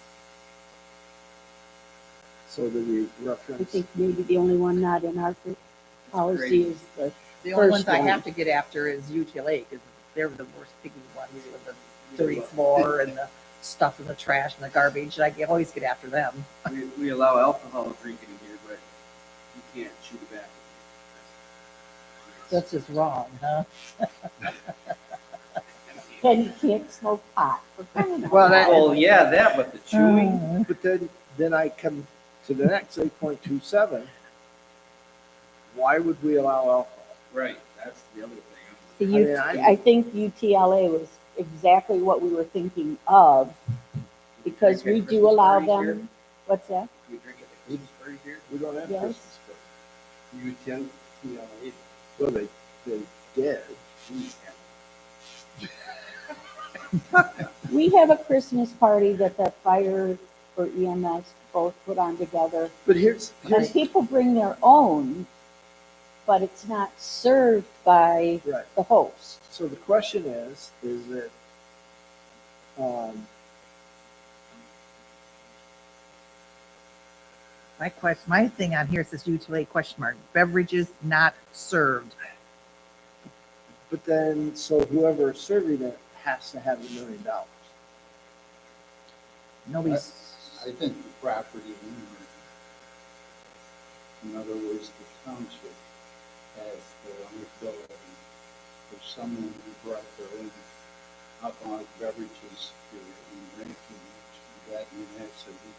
So do we I reference? think maybe the only one not in our policy is the, The only First ones I one. have to get after is UTLA because they're the worst piggy ones with the dirty floor and the stuff in the trash and the garbage. Always get after them. We allow alcohol drinking here, but you can't chew tobacco. That's just wrong, huh? and you can't smoke pot. for crying out Well, loud. that- Well, yeah, that, but the chewing, But then I come to the next 8.27. Why would we allow alcohol? right, that's the other thing. The I mean, I think UTLA was exactly what we were thinking of, because we do allow them, what's that? We drink at the Christmas party here. We don't have Yes. Christmas party. You tend, it, Well, they did. We have a Christmas party that the fire or EMS both put on together, But here's and people bring their own, but it's not served by right. the host. So the question is that, My thing on here says UTLA question mark, beverages not served. but then, so whoever is serving it has to have $1 million. Nobody's, I think the property owner, in other words, the township, has the ability for someone who brought their own alcoholic beverages here and drinking, got in an accident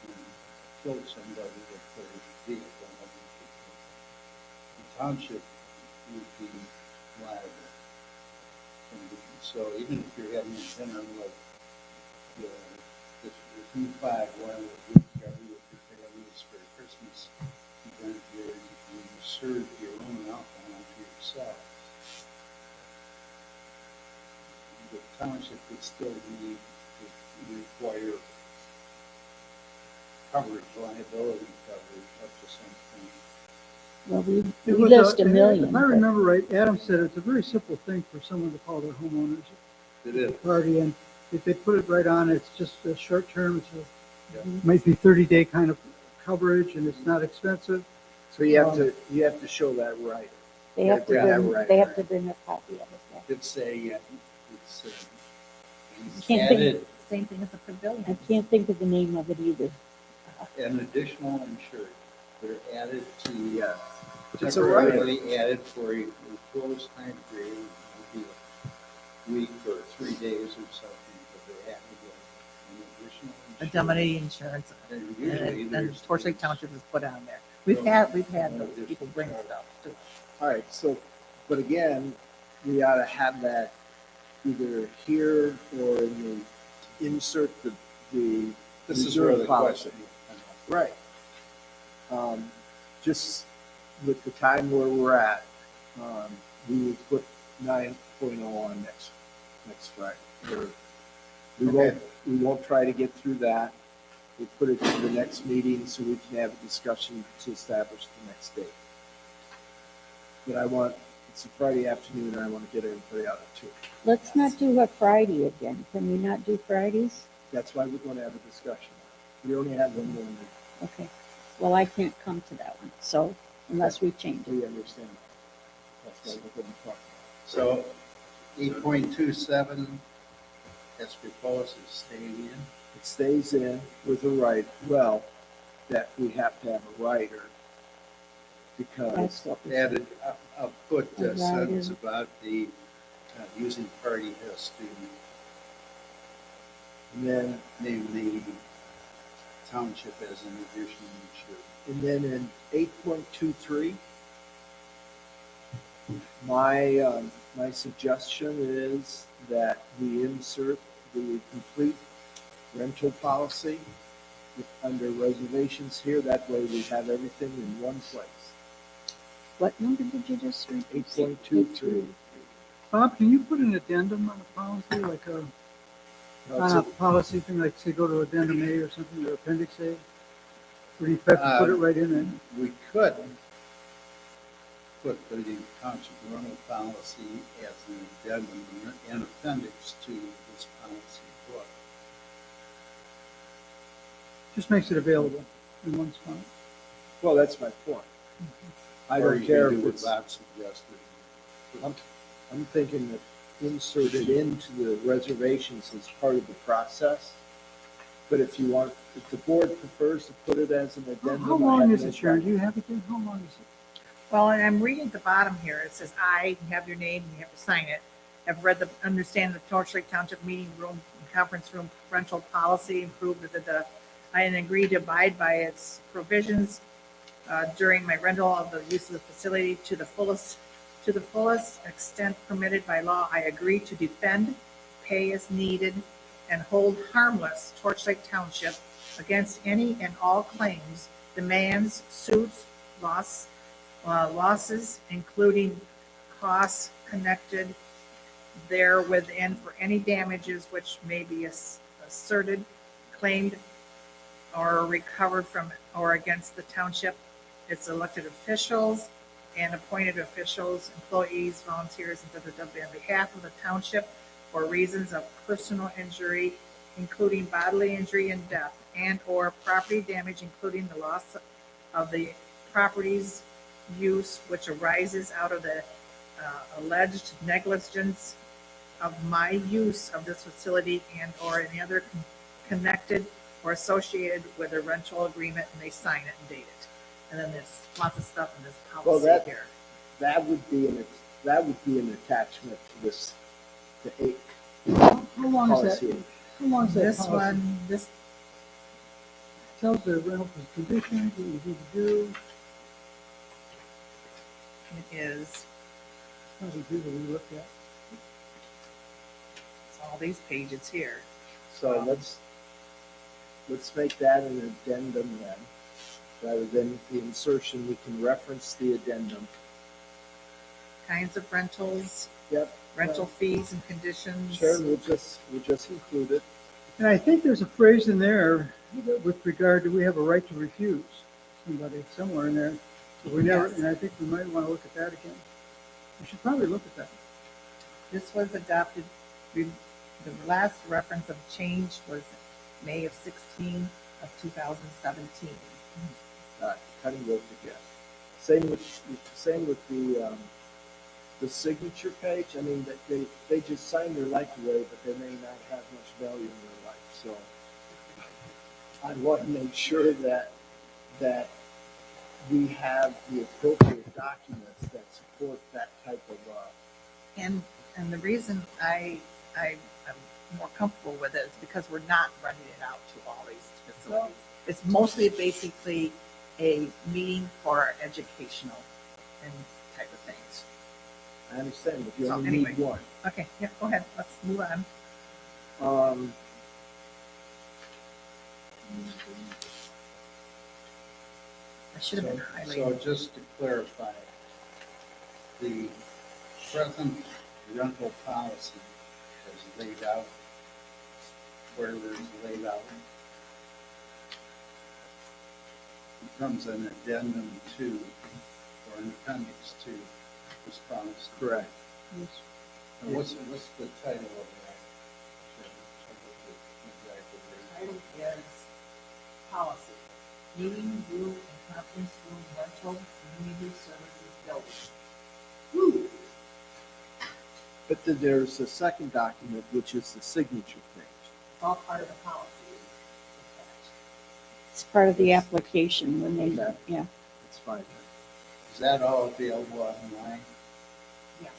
and killed somebody with their vehicle. The township would be liable. So even if you're having a dinner with if you buy one of the discovery with your families for Christmas event here, you serve your own alcohol to yourself. The township would still need to require coverage, liability coverage up to some point. Well, we It was list a million. If I but- remember right, Adam said it's a very simple thing for someone to call their homeowners It is. party, and if they put it right on, it's just a short term, Yeah. might be 30-day kind of coverage, and it's not expensive. So you have to show that right. They have to Yeah, bring, right, they have right. to bring a copy of it. yeah. It's Can't think- added, same thing as the I pavilion. can't think of the name of it either. an additional insured. They're added to Yes. It's a right. temporarily added for a closed time period, it would be a week or 3 days or something, but they have to get an additional. Indemnity insurance, And usually and there's. Torch Lake Township is put on there. We've had those people bring stuff too. All right, so, but again, we ought to have that either here or in the, insert the This is where the reserve policy. question. Right. Just with the time where we're at, we would put 9.0 on next Friday. We won't try to get through that. We'll put it to the next meeting so we can have a discussion to establish the next date. But it's a Friday afternoon and I want to get everybody out at 2. Let's not do a Friday again. Can we not do Fridays? That's why we're going to have a discussion. We only have one more meeting. Okay. Well, I can't come to that one, so unless we change it. We understand that. That's why we're going to talk. So 8.27 as proposed is staying in. It stays in with a right, well, that we have to have a writer because, That's what we said. Added, I'll put A a sentence rider. about the using party has to and then, name the township as an additional insured. and then in 8.23, my suggestion is that we insert the complete rental policy under reservations here. That way we have everything in one place. What number did you just read? 8.23. Bob, can you put an addendum on a policy, like on a policy thing, like say go to addendum A or something, or appendix A? Or do you have to put it right in there? We could put the township rental policy as an addendum and appendix to this policy book. Just makes it available in one spot. Well, that's my point. I Or don't you care can if do what it's, Bob suggested. I'm thinking that inserted into the reservations as part of the process. But if the board prefers to put it as an addendum. How I long have is no it, Sharon? Do problem. you have it there? How long is it? Well, and I'm reading at the bottom here, it says, I have your name, and you have to sign it. Have read understand the Torch Lake Township meeting room, and conference room rental policy, improved, I agree to abide by its provisions during my rental of the use of the facility to the fullest extent permitted by law. I agree to defend, pay as needed, and hold harmless Torch Lake Township against any and all claims, demands, suits, losses, including costs connected therewith, and for any damages which may be asserted, claimed, or recovered from or against the township, its elected officials and appointed officials, employees, volunteers, and on behalf of the township for reasons of personal injury, including bodily injury and death, and or property damage, including the loss of the property's use which arises out of the alleged negligence of my use of this facility and or any other connected or associated with a rental agreement, and they sign it and date it. And then there's lots of stuff in this policy here. That would be an attachment to this, the 8 How long is that? policy. How long is that This policy? one, this, Tells the rental conditions, what you need to do. it is, Doesn't do what we looked at. it's all these pages here. So let's make that an addendum then. Rather than the insertion, we can reference the addendum. Kinds of rentals, Yep. rental fees and conditions. Sharon, we'll just include it. And I think there's a phrase in there that with regard to, we have a right to refuse somebody somewhere in there. So we never, Yes. and I think we might want to look at that again. We should probably look at that. This was adopted, the last reference of change was May of 16 of 2017. Cutting vote again. Same with the signature page. I mean, they just sign their life away, but they may not have much value in their life. So I want to make sure that we have the appropriate documents that support that type of, And the reason I'm more comfortable with it is because we're not running it out to all these facilities. It's mostly basically a meeting for educational and type of things. I understand, but you So only need anyway. one. Okay, yeah, go ahead, let's move on. I should have been So highlighting. just to clarify, the present rental policy is laid out, where it's laid out. Becomes an addendum to, or an appendix to this policy. Correct. And what's the title of that? Item is policy, meeting room and conference room rental, community services building. But then there's a second document, which is the signature page. It's all part of the policy. It's part of the application when they, Okay. yeah. That's fine. Is that all available online? Yes.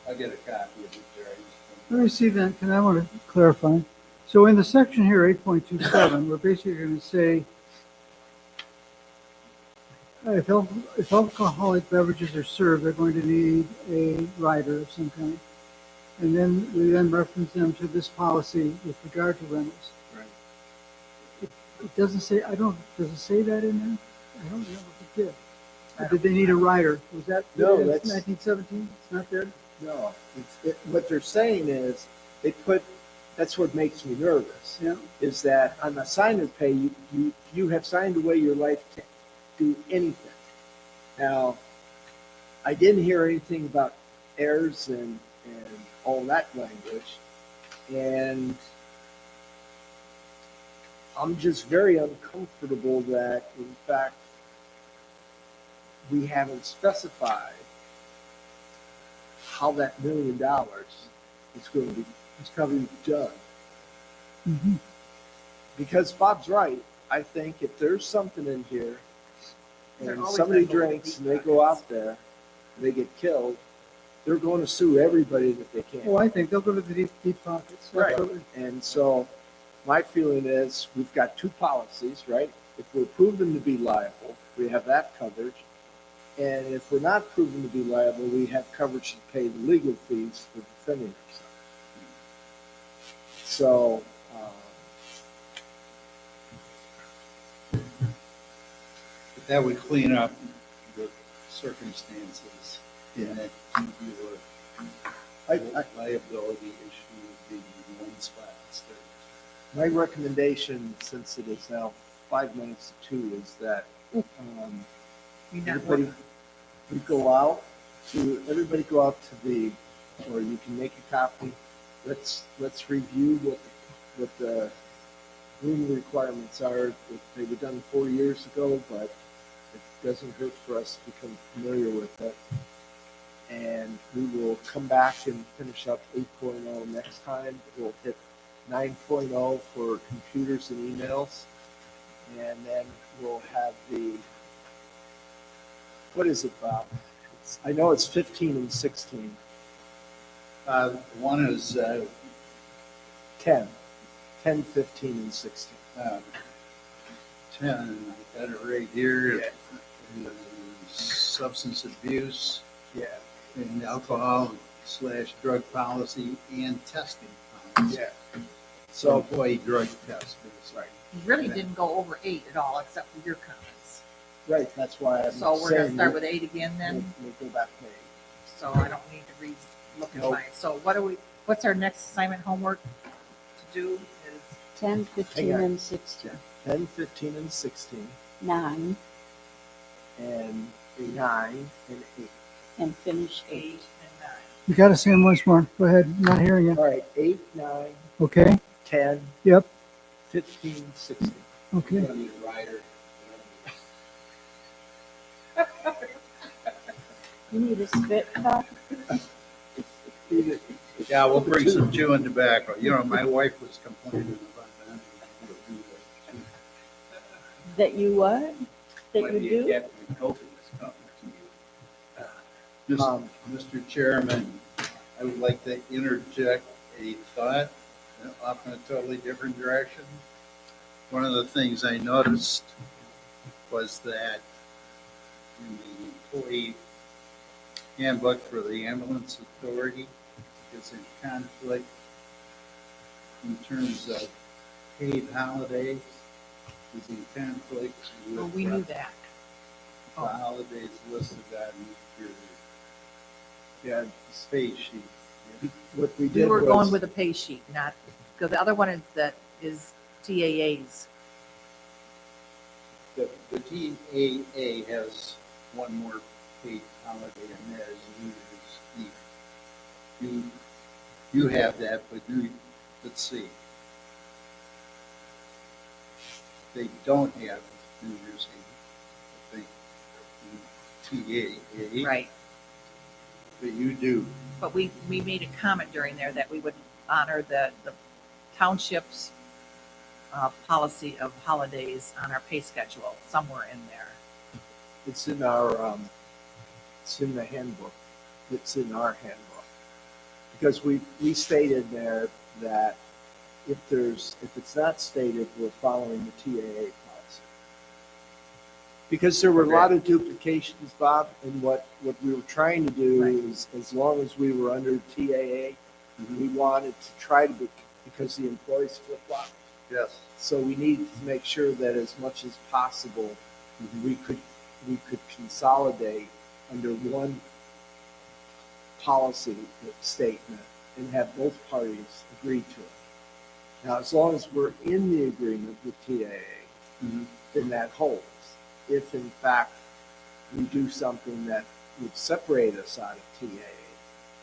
I'll get a copy of it, Jerry. Let me see then, I want to clarify. So in the section here, 8.27, we're basically going to say, if alcoholic beverages are served, they're going to need a rider of some kind. And then we then reference them to this policy with regard to rentals. Right. It doesn't say, does it say that in there? I don't know if it did. Or did they need a rider? Was that No, in that's- 1917? It's not there? No, what they're saying is, that's what makes me nervous, Yeah. is that on the signer pay, you have signed away your life to do anything. Now, I didn't hear anything about heirs and all that language, and I'm just very uncomfortable that, in fact, we haven't specified how that $1 million is going to be done. Mm-hmm. Because Bob's right. I think if there's something in here They're and always somebody gonna go with drinks deep and they go pockets. out there and they get killed, they're going to sue everybody that they can. Oh, I think they'll go to the deep pockets. Right. Absolutely. And so my feeling is we've got two policies, right? If we're proven to be liable, we have that coverage. And if we're not proven to be liable, we have coverage to pay the legal fees for defending ourselves. So, But that would clean up the circumstances in that tubular liability issue would be in one spot instead. my recommendation, since it is now 5 minutes to 2, is that You're not everybody go out to the, or you can make a copy. Let's review what the room requirements are. They were done 4 years ago, but it doesn't hurt for us to become familiar with it. And we will come back and finish up 8.0 next time. We'll hit 9.0 for computers and emails. And then we'll have what is it, Bob? I know it's 15 and 16. One is 10, 15, and 16. 10, I got it right here. Substance abuse Yeah, and alcohol/drug policy and testing policy. yeah. So So, employee drug test. right, You really didn't go over 8 at all, except for your comments. right. That's why I'm So we're gonna saying start with 8 again then, we'll go back to 8. so I don't need to look at Nope. mine. So what's our next assignment homework to do is 10, 15, Hang on. and 16. 10, 15, and 16, 9, and 9 and 8. and finish 8 8. and 9. You got to say them once more. Go ahead. Not hearing you. All right, 8, 9, Okay. 10, Yep. 15, 16. Okay. You're gonna need a rider. You need a spit cup? Yeah, we'll bring some chewing tobacco. You know, my wife was complaining about that. That you what? that Might you be a do? Captain Coke in this cup next to you. Mr. Chairman, I would like to interject a thought off in a totally different direction. One of the things I noticed was that in the employee handbook for the ambulance authority is in conflict in terms of paid holidays, is in conflict with Well, we knew that. the holidays listed on your Yeah, pay sheet. what we We did were going was, with a pay sheet, not, because the other one is TAA's. The TAA has one more paid holiday, and that is New Year's Eve. You have that, but let's see. They don't have New Year's Eve, I think, in TAA. Right. But you do. But we made a comment during there that we would honor the township's policy of holidays on our pay schedule, somewhere in there. it's in our, it's in the handbook. It's in our handbook. Because we stated there that if it's not stated, we're following the TAA policy. Because there were a lot of duplications, Bob, and what we were trying to do Right. is, as long as we were under TAA, we wanted to try to be, because the employees flip-flop. Yes. So we needed to make sure that as much as possible, we could consolidate under one policy statement and have both parties agree to it. Now, as long as we're in the agreement with TAA, then that holds. If in fact we do something that would separate us out of TAA,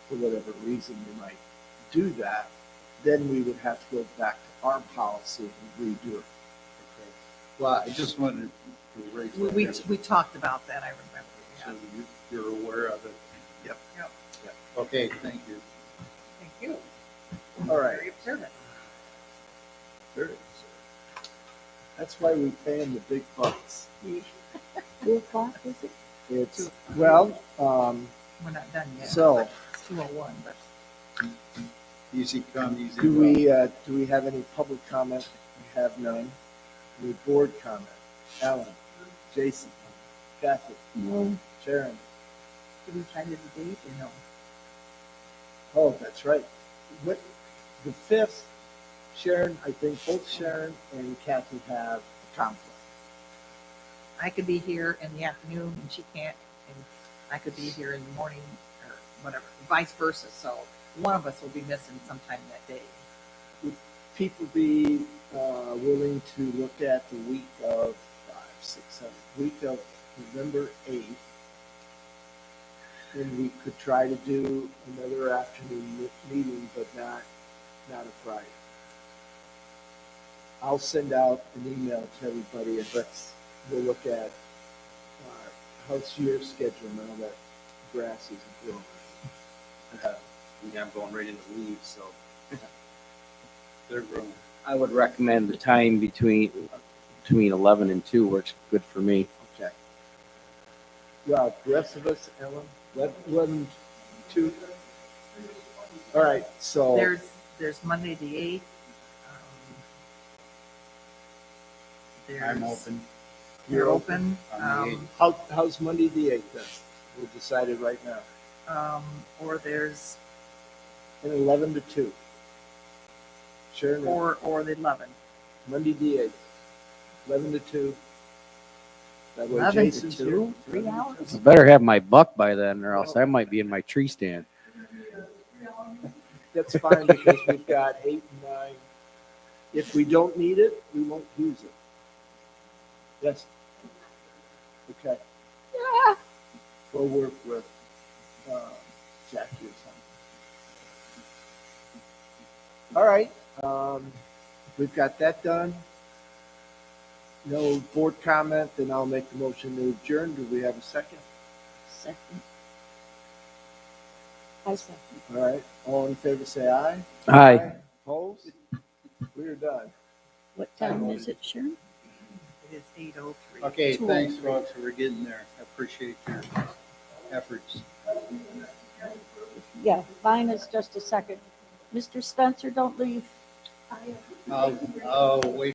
for whatever reason we might do that, then we would have to go back to our policy and redo it. Well, I just wanted to raise that. We talked about that, I remember. So Yeah. you're aware of it. Yep. Yep. Okay, thank you. Thank you. All right. Very observant. Very good. That's why we pay them the big bucks. 2:00, is it? It's, well, We're not done yet. So- It's 2:01, but Easy come, easy go. do we have any public comment? We have none. Any board comment? Alan, Jason, Kathy, No. Sharon. did we try to the date or no? Oh, that's right. What, the 5th, Sharon, I think both Sharon and Kathy have a conflict. I could be here in the afternoon and she can't, and I could be here in the morning or whatever, vice versa. So one of us will be missing sometime that day. Would people be willing to look at the week of week of November 8th? And we could try to do another afternoon meeting, but not a Friday. I'll send out an email to everybody and we'll look at how's your schedule now that grass isn't growing. Yeah, I'm going right into leaves, so They're growing. I would recommend the time between 11 and 2 works good for me. Okay. Well, the rest of us, Ellen, 11, 2. All right, so. There's Monday the 8th. I'm open. You're open. On the 8th. How's Monday the 8th then? We'll decide it right now. Or there's, And 11 to 2. Sharon, or the 11th. Monday the 8th, 11 to 2. That way 11 to Jason's 2? here. 3 hours? I better have my buck by then, or else I might be in my tree stand. That's fine because we've got 8 and 9. If we don't need it, we won't use it. Yes. Okay. Yeah. We'll work with Jackie or something. All right. We've got that done. No board comment, then I'll make the motion to adjourn. Do we have a second? Second. I second. All right. All in favor, say aye. Aye. Opposed? We're done. What time is it, Sharon? It is 8:03. Okay, thanks folks, we're getting there. I appreciate your efforts. Yeah, mine is just a second. Mr. Spencer, don't leave. I'll wait